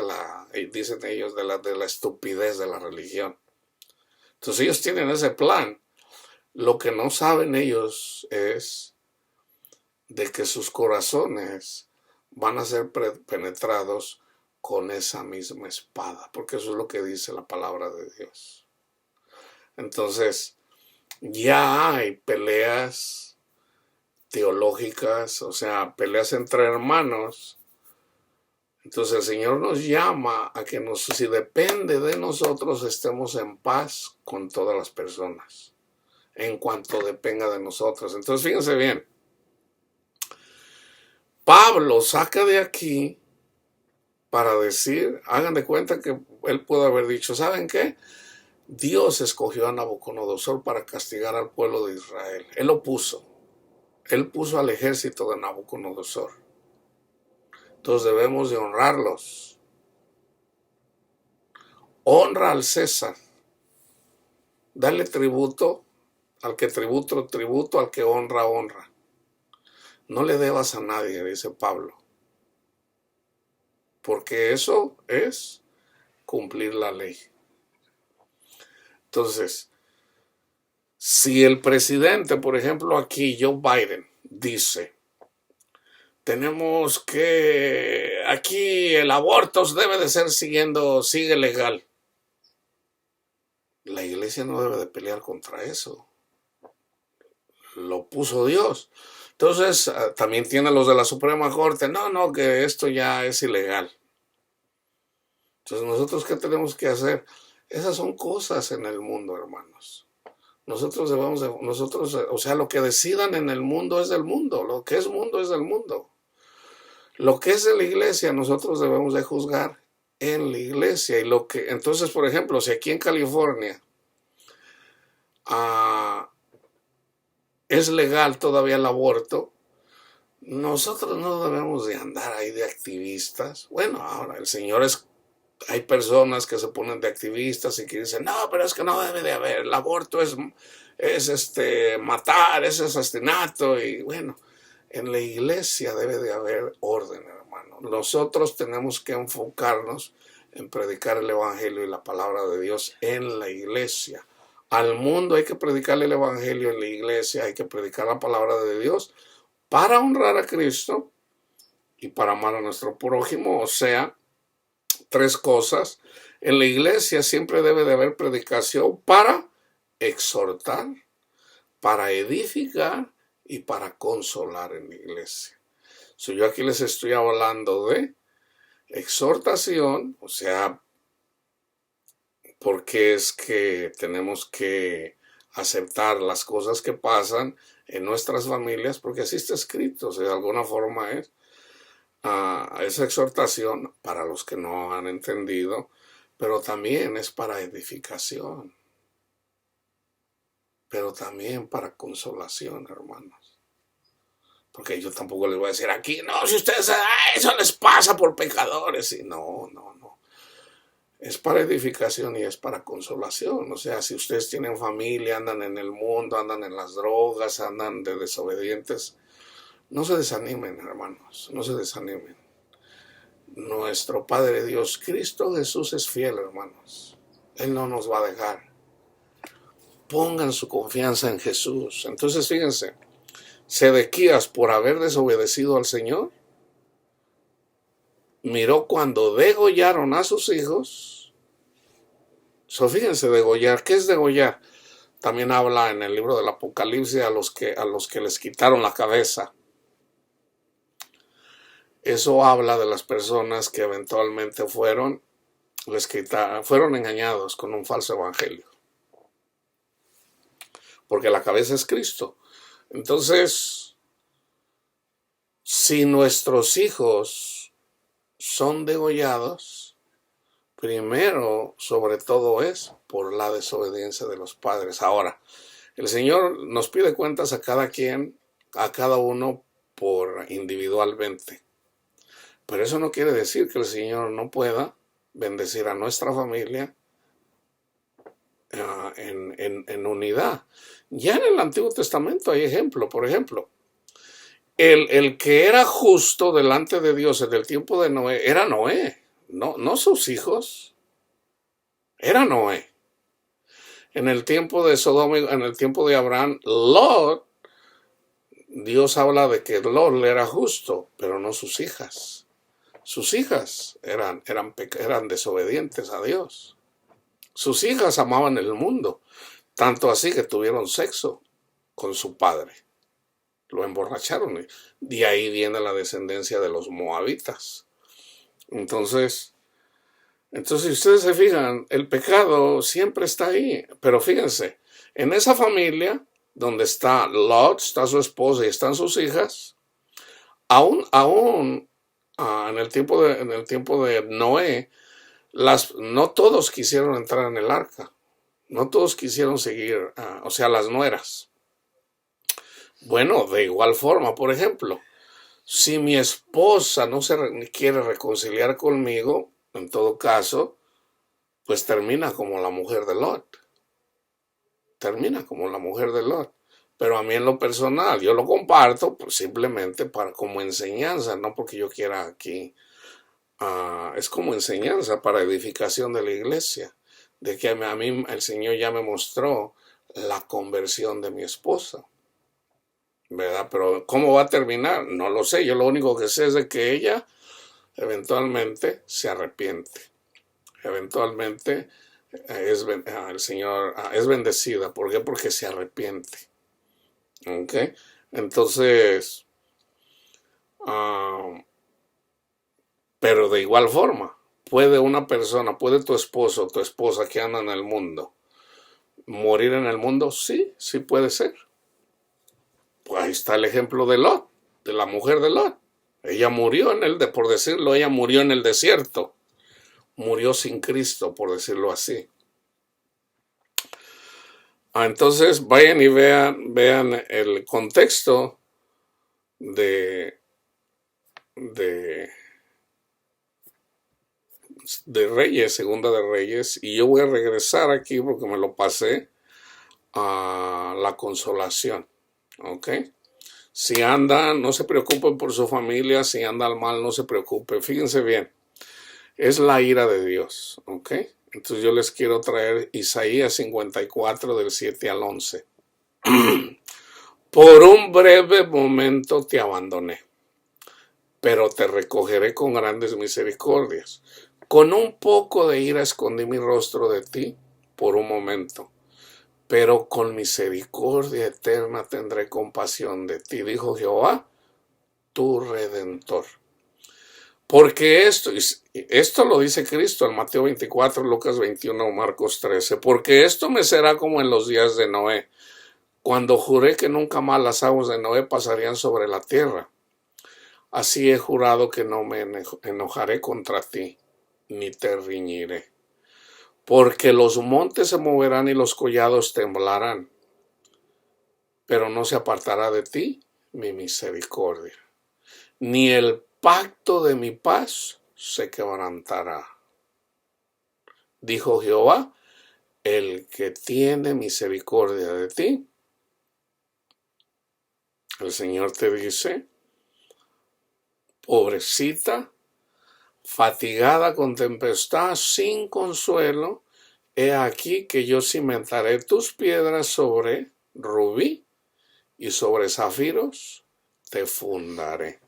dicen ellos, de la estupidez de la religión. Entonces ellos tienen ese plan. Lo que no saben ellos es de que sus corazones van a ser penetrados con esa misma espada, porque eso es lo que dice la palabra de Dios. Entonces, ya hay peleas teológicas, o sea, peleas entre hermanos. Entonces el Señor nos llama a que si depende de nosotros, estemos en paz con todas las personas, en cuanto dependa de nosotros. Entonces fíjense bien, Pablo saca de aquí para decir, hagan de cuenta que él pudo haber dicho, ¿saben qué? Dios escogió a Nabucodonosor para castigar al pueblo de Israel. Él lo puso. Él puso al ejército de Nabucodonosor. Entonces debemos de honrarlos. Honra al César. Dale tributo al que tributo, al que honra, honra. No le debas a nadie, dice Pablo. Porque eso es cumplir la ley. Entonces, si el presidente, por ejemplo aquí, Joe Biden, dice, tenemos que, aquí el aborto debe de ser sigue legal. La iglesia no debe de pelear contra eso. Lo puso Dios. Entonces, también tienen los de la Suprema Corte, no, que esto ya es ilegal. Entonces, ¿nosotros qué tenemos que hacer? Esas son cosas en el mundo, hermanos. Nosotros o sea, lo que decidan en el mundo es del mundo. Lo que es mundo es del mundo. Lo que es de la iglesia, nosotros debemos de juzgar en la iglesia. Entonces, por ejemplo, si aquí en California es legal todavía el aborto, nosotros no debemos de andar ahí de activistas. Bueno, ahora el Señor es, hay personas que se ponen de activistas y que dicen, no, pero es que no debe de haber, el aborto es matar, es asesinato, y bueno, en la iglesia debe de haber orden, hermano. Nosotros tenemos que enfocarnos en predicar el evangelio y la palabra de Dios en la iglesia. Al mundo hay que predicarle el evangelio en la iglesia, hay que predicar la palabra de Dios para honrar a Cristo y para amar a nuestro prójimo. O sea, tres cosas. En la iglesia siempre debe de haber predicación para exhortar, para edificar y para consolar en la iglesia. Yo aquí les estoy hablando de exhortación, o sea, porque es que tenemos que aceptar las cosas que pasan en nuestras familias, porque así está escrito, o sea, de alguna forma es esa exhortación para los que no han entendido, pero también es para edificación, pero también para consolación, hermanos. Porque yo tampoco les voy a decir aquí, no, si ustedes, eso les pasa por pecadores. Y no. Es para edificación y es para consolación. O sea, si ustedes tienen familia, andan en el mundo, andan en las drogas, andan de desobedientes, no se desanimen, hermanos, no se desanimen. Nuestro Padre Dios, Cristo Jesús, es fiel, hermanos. Él no nos va a dejar. Pongan su confianza en Jesús. Entonces, fíjense, Sedequías, por haber desobedecido al Señor, miró cuando degollaron a sus hijos. Fíjense, degollar, ¿qué es degollar? También habla en el libro del Apocalipsis a los que les quitaron la cabeza. Eso habla de las personas que eventualmente fueron engañados con un falso evangelio. Porque la cabeza es Cristo. Entonces, si nuestros hijos son degollados, primero, sobre todo, es por la desobediencia de los padres. Ahora, el Señor nos pide cuentas a cada quien, a cada uno por individualmente. Pero eso no quiere decir que el Señor no pueda bendecir a nuestra familia en unidad. Ya en el Antiguo Testamento hay ejemplo. Por ejemplo, el que era justo delante de Dios en el tiempo de Noé era Noé, no sus hijos. Era Noé. En el tiempo de Sodoma, en el tiempo de Abraham, Lot, Dios habla de que Lot era justo, pero no sus hijas. Sus hijas eran desobedientes a Dios. Sus hijas amaban el mundo, tanto así que tuvieron sexo con su padre. Lo emborracharon. Y de ahí viene la descendencia de los moabitas. Entonces, si ustedes se fijan, el pecado siempre está ahí. Pero fíjense, en esa familia donde está Lot, está su esposa y están sus hijas, aún en el tiempo de Noé, no todos quisieron entrar en el arca. No todos quisieron seguir, o sea, las nueras. Bueno, de igual forma, por ejemplo, si mi esposa no se quiere reconciliar conmigo, en todo caso, pues termina como la mujer de Lot. Termina como la mujer de Lot. Pero a mí en lo personal, yo lo comparto pues, simplemente como enseñanza, no porque yo quiera aquí. Es como enseñanza para edificación de la iglesia. De que a mí el Señor ya me mostró la conversión de mi esposa. ¿Verdad? Pero ¿cómo va a terminar? No lo sé. Yo lo único que sé es de que ella eventualmente se arrepiente. Eventualmente el Señor es bendecida. ¿Por qué? Porque se arrepiente. ¿Ok? Entonces, pero de igual forma, puede tu esposo o tu esposa que anda en el mundo, morir en el mundo, sí puede ser. Pues ahí está el ejemplo de Lot, de la mujer de Lot. Ella murió por decirlo, ella murió en el desierto. Murió sin Cristo, por decirlo así. Entonces vayan y vean el contexto de, de, de Reyes, segunda de Reyes, y yo voy a regresar aquí porque me lo pasé a la consolación, ¿ok? Si andan, no se preocupen por su familia, si andan mal, no se preocupen, fíjense bien, es la ira de Dios, ¿ok? Entonces yo les quiero traer Isaías 54 del 7 al 11. Por un breve momento te abandoné, pero te recogeré con grandes misericordias. Con un poco de ira escondí mi rostro de ti por un momento, pero con misericordia eterna tendré compasión de ti, dijo Jehová, tu Redentor. Porque esto lo dice Cristo en Mateo 24, Lucas 21, Marcos 13, porque esto me será como en los días de Noé, cuando juré que nunca más las aguas de Noé pasarían sobre la tierra. Así he jurado que no me enojaré contra ti, ni te riñiré. Porque los montes se moverán y los collados temblarán, pero no se apartará de ti mi misericordia, ni el pacto de mi paz se quebrantará. Dijo Jehová, el que tiene misericordia de ti. El Señor te dice, pobrecita, fatigada con tempestad, sin consuelo, he aquí que yo cimentaré tus piedras sobre rubí y sobre zafiros te fundaré.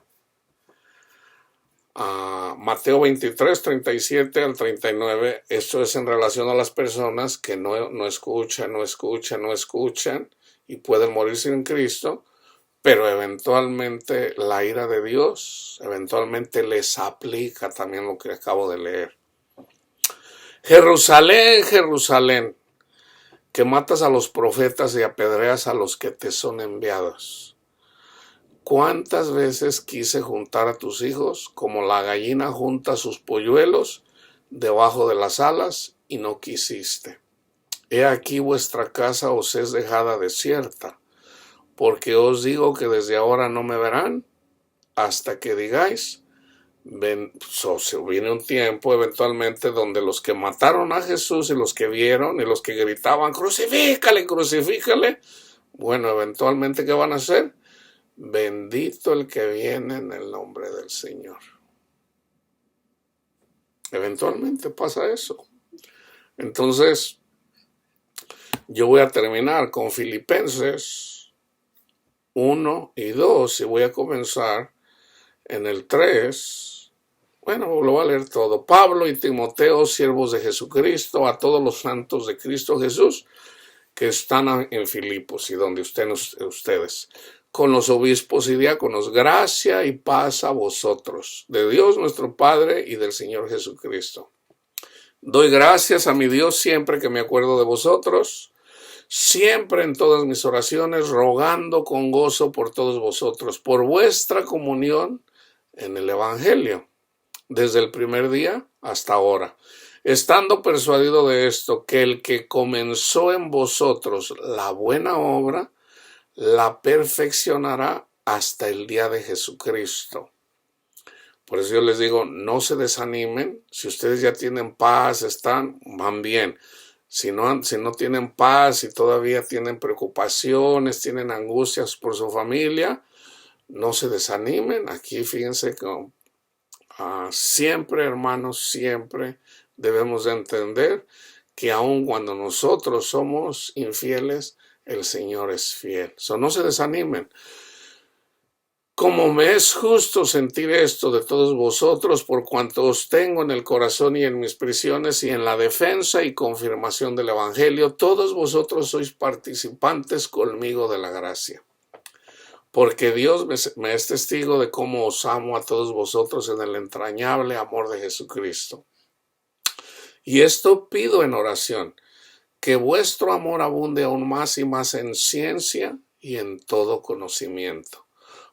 Mateo 23, 37 al 39, esto es en relación a las personas que no escuchan y pueden morir sin Cristo, pero eventualmente la ira de Dios, eventualmente les aplica también lo que acabo de leer. Jerusalén, Jerusalén, que matas a los profetas y apedreas a los que te son enviados. ¿Cuántas veces quise juntar a tus hijos como la gallina junta sus polluelos debajo de las alas y no quisiste? He aquí vuestra casa os es dejada desierta, porque os digo que desde ahora no me verán hasta que digáis, viene un tiempo eventualmente donde los que mataron a Jesús y los que vieron y los que gritaban, crucifícale, crucifícale, bueno, eventualmente ¿qué van a hacer? Bendito el que viene en el nombre del Señor. Eventualmente pasa eso. Entonces, yo voy a terminar con Filipenses 1 y 2 y voy a comenzar en el 3. Bueno, lo voy a leer todo. Pablo y Timoteo, siervos de Jesucristo, a todos los santos de Cristo Jesús que están en Filipos y donde ustedes, con los obispos y diáconos, gracia y paz a vosotros, de Dios nuestro Padre y del Señor Jesucristo. Doy gracias a mi Dios siempre que me acuerdo de vosotros, siempre en todas mis oraciones, rogando con gozo por todos vosotros, por vuestra comunión en el Evangelio, desde el primer día hasta ahora, estando persuadido de esto, que el que comenzó en vosotros la buena obra, la perfeccionará hasta el día de Jesucristo. Por eso yo les digo, no se desanimen. Si ustedes ya tienen paz, van bien. Si no tienen paz y todavía tienen preocupaciones, tienen angustias por su familia, no se desanimen. Aquí fíjense que siempre, hermanos, siempre debemos de entender que aun cuando nosotros somos infieles, el Señor es fiel. No se desanimen. Como me es justo sentir esto de todos vosotros, por cuanto os tengo en el corazón y en mis prisiones y en la defensa y confirmación del Evangelio, todos vosotros sois participantes conmigo de la gracia. Porque Dios me es testigo de cómo os amo a todos vosotros en el entrañable amor de Jesucristo. Y esto pido en oración, que vuestro amor abunde aún más y más en ciencia y en todo conocimiento,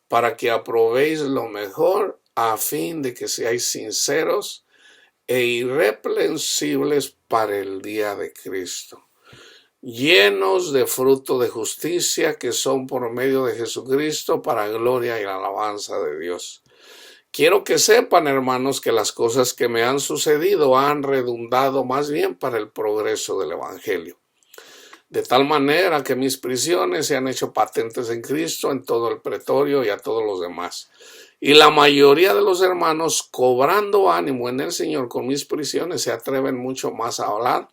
para que aprobéis lo mejor a fin de que seáis sinceros e irreprensibles para el día de Cristo, llenos de fruto de justicia que son por medio de Jesucristo para gloria y alabanza de Dios. Quiero que sepan, hermanos, que las cosas que me han sucedido han redundado más bien para el progreso del Evangelio. De tal manera que mis prisiones se han hecho patentes en Cristo en todo el pretorio y a todos los demás. Y la mayoría de los hermanos, cobrando ánimo en el Señor con mis prisiones, se atreven mucho más a hablar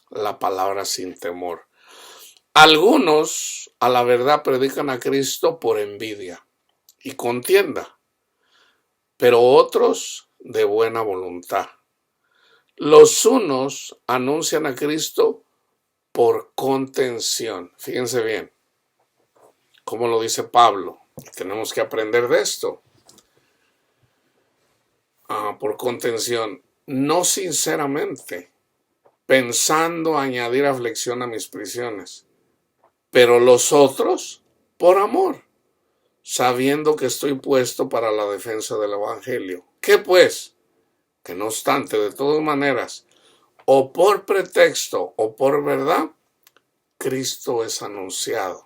la palabra sin temor. Algunos, a la verdad, predican a Cristo por envidia y contienda, pero otros de buena voluntad. Los unos anuncian a Cristo por contención. Fíjense bien, como lo dice Pablo. Tenemos que aprender de esto. Por contención, no sinceramente, pensando añadir aflicción a mis prisiones, pero los otros por amor, sabiendo que estoy puesto para la defensa del Evangelio. ¿Qué pues? Que no obstante, de todas maneras, o por pretexto o por verdad, Cristo es anunciado.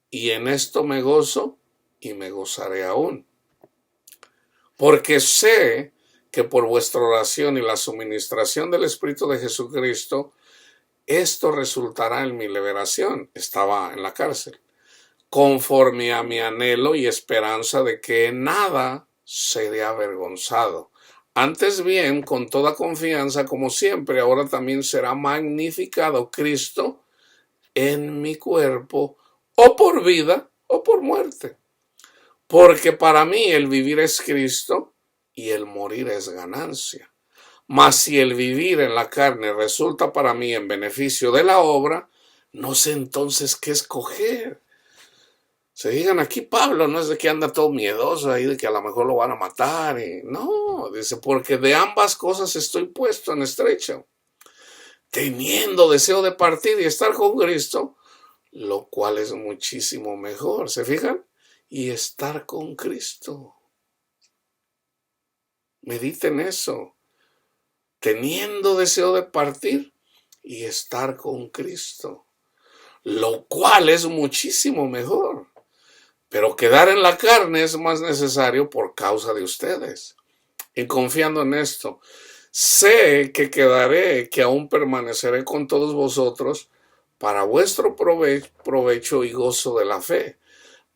Y en esto me gozo y me gozaré aún. Porque sé que por vuestra oración y la suministración del Espíritu de Jesucristo, esto resultará en mi liberación. Estaba en la cárcel. Conforme a mi anhelo y esperanza de que en nada seré avergonzado. Antes bien, con toda confianza, como siempre, ahora también será magnificado Cristo en mi cuerpo, o por vida o por muerte. Porque para mí el vivir es Cristo y el morir es ganancia. Mas si el vivir en la carne resulta para mí en beneficio de la obra, no sé entonces qué escoger. Se digan aquí Pablo, no es de que anda todo miedoso ahí, de que a lo mejor lo van a matar. No, dice, porque de ambas cosas estoy puesto en estrecho, teniendo deseo de partir y estar con Cristo, lo cual es muchísimo mejor. ¿Se fijan? Y estar con Cristo. Mediten eso. Teniendo deseo de partir y estar con Cristo, lo cual es muchísimo mejor. Pero quedar en la carne es más necesario por causa de ustedes. Y confiando en esto, sé que quedaré, que aún permaneceré con todos vosotros para vuestro provecho y gozo de la fe,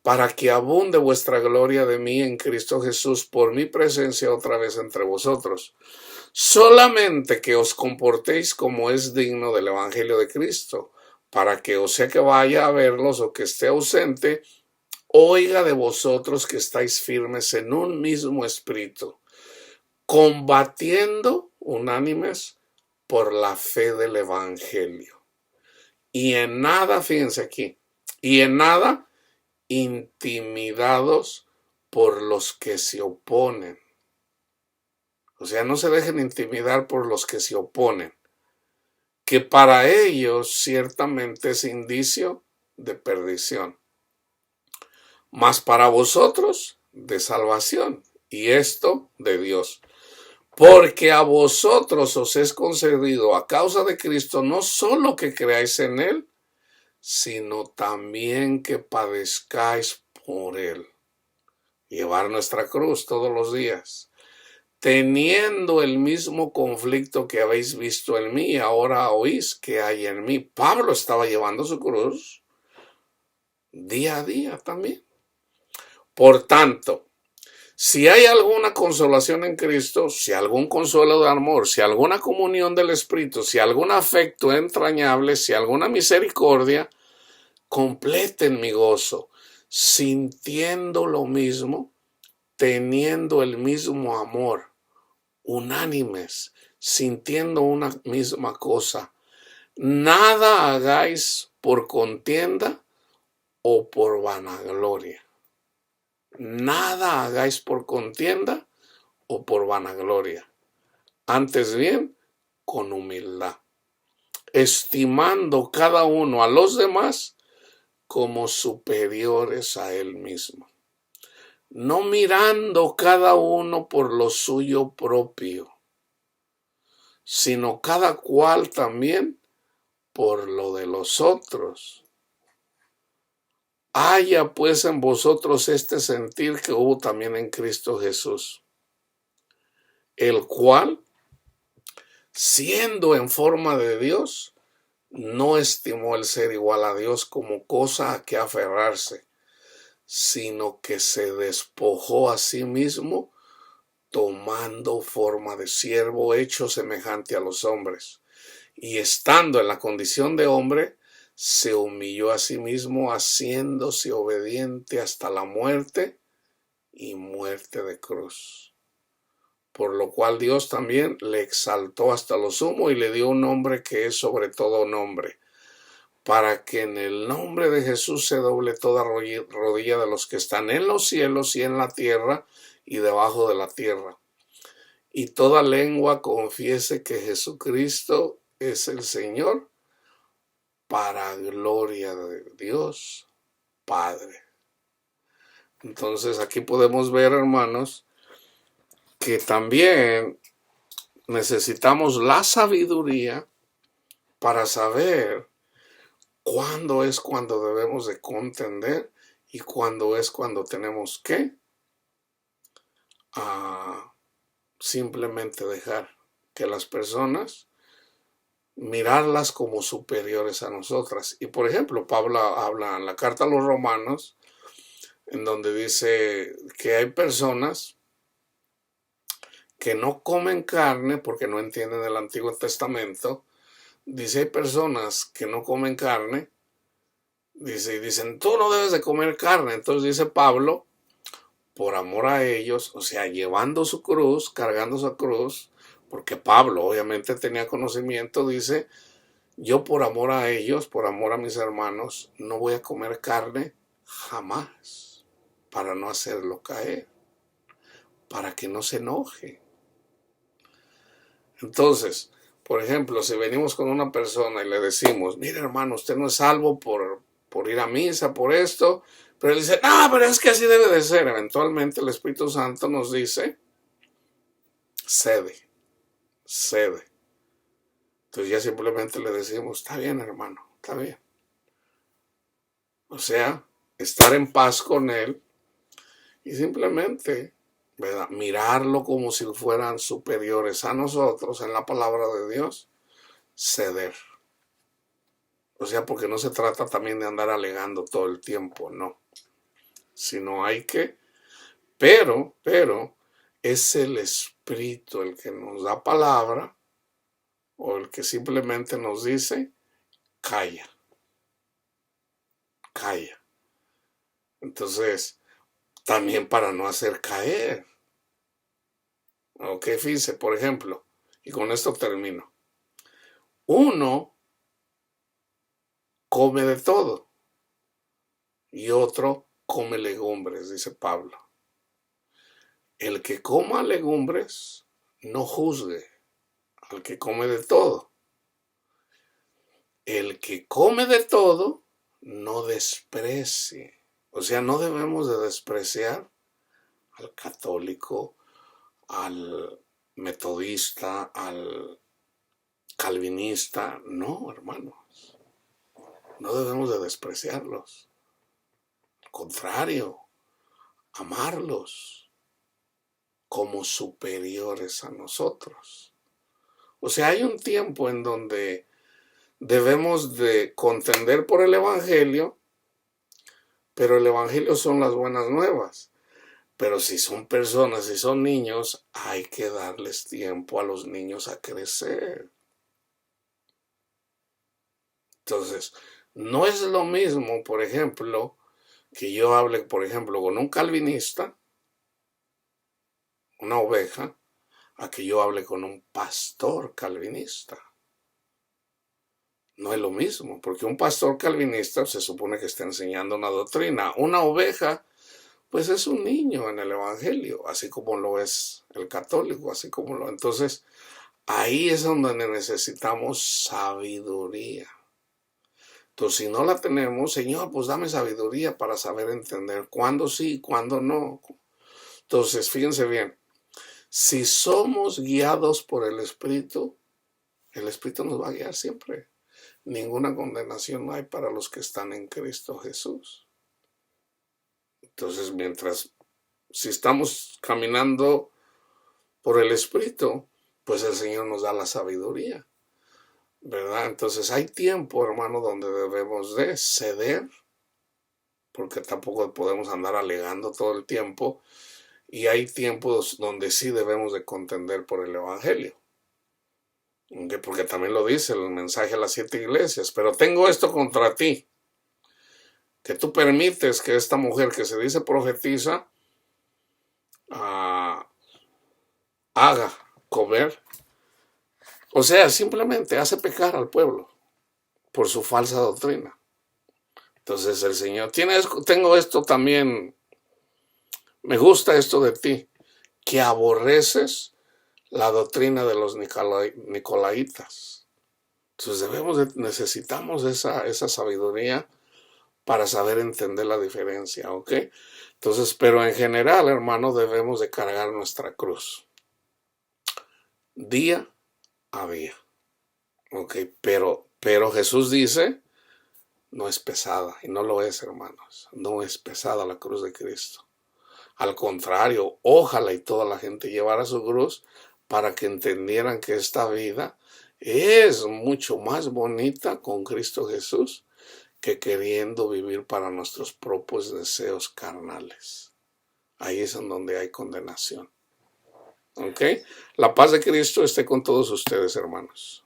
para que abunde vuestra gloria de mí en Cristo Jesús por mi presencia otra vez entre vosotros. Solamente que os comportéis como es digno del Evangelio de Cristo, para que o sea que vaya a verlos o que esté ausente, oiga de vosotros que estáis firmes en un mismo espíritu, combatiendo unánimes por la fe del Evangelio. Y en nada, fíjense aquí, y en nada intimidados por los que se oponen. O sea, no se dejen intimidar por los que se oponen, que para ellos ciertamente es indicio de perdición, mas para vosotros de salvación, y esto de Dios. Porque a vosotros os es concedido a causa de Cristo no solo que creáis en Él, sino también que padezcáis por Él. Llevar nuestra cruz todos los días, teniendo el mismo conflicto que habéis visto en mí, ahora oís que hay en mí. Pablo estaba llevando su cruz día a día también. Por tanto, si hay alguna consolación en Cristo, si algún consuelo de amor, si alguna comunión del Espíritu, si algún afecto entrañable, si alguna misericordia, completen mi gozo, sintiendo lo mismo, teniendo el mismo amor, unánimes, sintiendo una misma cosa. Nada hagáis por contienda o por vanagloria. Nada hagáis por contienda o por vanagloria. Antes bien, con humildad, estimando cada uno a los demás como superiores a él mismo, no mirando cada uno por lo suyo propio, sino cada cual también por lo de los otros. Haya pues en vosotros este sentir que hubo también en Cristo Jesús, el cual, siendo en forma de Dios, no estimó el ser igual a Dios como cosa a que aferrarse, sino que se despojó a sí mismo, tomando forma de siervo, hecho semejante a los hombres, y estando en la condición de hombre, se humilló a sí mismo, haciéndose obediente hasta la muerte y muerte de cruz. Por lo cual Dios también le exaltó hasta lo sumo y le dio un nombre que es sobre todo nombre, para que en el nombre de Jesús se doble toda rodilla de los que están en los cielos y en la tierra y debajo de la tierra, y toda lengua confiese que Jesucristo es el Señor, para gloria de Dios Padre. Entonces aquí podemos ver, hermanos, que también necesitamos la sabiduría para saber cuándo es cuando debemos de contender y cuándo es cuando tenemos que simplemente dejar que las personas, mirarlas como superiores a nosotras. Y por ejemplo, Pablo habla en la carta a los Romanos, en donde dice que hay personas que no comen carne porque no entienden el Antiguo Testamento. Dice, hay personas que no comen carne, dice, y dicen, tú no debes de comer carne. Entonces dice Pablo, por amor a ellos, o sea, llevando su cruz, cargando su cruz, porque Pablo obviamente tenía conocimiento, dice, yo por amor a ellos, por amor a mis hermanos, no voy a comer carne jamás, para no hacerlo caer, para que no se enoje. Entonces, por ejemplo, si venimos con una persona y le decimos, mire hermano, usted no es salvo por ir a misa, por esto, pero él dice, no, pero es que así debe de ser. Eventualmente el Espíritu Santo nos dice, cede. Entonces ya simplemente le decimos, está bien hermano, está bien. O sea, estar en paz con él y simplemente, ¿verdad?, mirarlo como si fueran superiores a nosotros en la palabra de Dios, ceder. O sea, porque no se trata también de andar alegando todo el tiempo, no. Sino hay que, pero es el Espíritu el que nos da palabra o el que simplemente nos dice, calla. Entonces, también para no hacer caer. Ok, fíjense, por ejemplo, y con esto termino. Uno come de todo y otro come legumbres, dice Pablo. El que coma legumbres no juzgue al que come de todo. El que come de todo no desprecie. O sea, no debemos de despreciar al católico, al metodista, al calvinista. No, hermanos. No debemos de despreciarlos. Al contrario, amarlos como superiores a nosotros. O sea, hay un tiempo en donde debemos de contender por el Evangelio, pero el Evangelio son las buenas nuevas. Pero si son personas, si son niños, hay que darles tiempo a los niños a crecer. Entonces, no es lo mismo, por ejemplo, que yo hable, por ejemplo, con un calvinista, una oveja, a que yo hable con un pastor calvinista. No es lo mismo, porque un pastor calvinista se supone que está enseñando una doctrina. Una oveja, pues es un niño en el Evangelio, así como lo es el católico, así como lo... Entonces, ahí es donde necesitamos sabiduría. Entonces, si no la tenemos, Señor, pues dame sabiduría para saber entender cuándo sí y cuándo no. Entonces, fíjense bien, si somos guiados por el Espíritu nos va a guiar siempre. ninguna condenación hay para los que están en Cristo Jesús. Entonces, si estamos caminando por el Espíritu, pues el Señor nos da la sabiduría, ¿verdad? Entonces hay tiempo, hermano, donde debemos de ceder, porque tampoco podemos andar alegando todo el tiempo, y hay tiempos donde sí debemos de contender por el Evangelio. Porque también lo dice el mensaje a las 7 iglesias. Pero tengo esto contra ti, que tú permites que esta mujer que se dice profetiza haga comer. O sea, simplemente hace pecar al pueblo por su falsa doctrina. Entonces el Señor, tengo esto también, me gusta esto de ti, que aborreces la doctrina de los nicolaitas. Entonces necesitamos esa sabiduría para saber entender la diferencia, ¿ok? Entonces, pero en general, hermano, debemos de cargar nuestra cruz día a día, ¿ok? Pero Jesús dice, no es pesada, y no lo es, hermanos, no es pesada la cruz de Cristo. Al contrario, ojalá y toda la gente llevara su cruz para que entendieran que esta vida es mucho más bonita con Cristo Jesús que queriendo vivir para nuestros propios deseos carnales. Ahí es en donde hay condenación. ¿Ok? La paz de Cristo esté con todos ustedes, hermanos.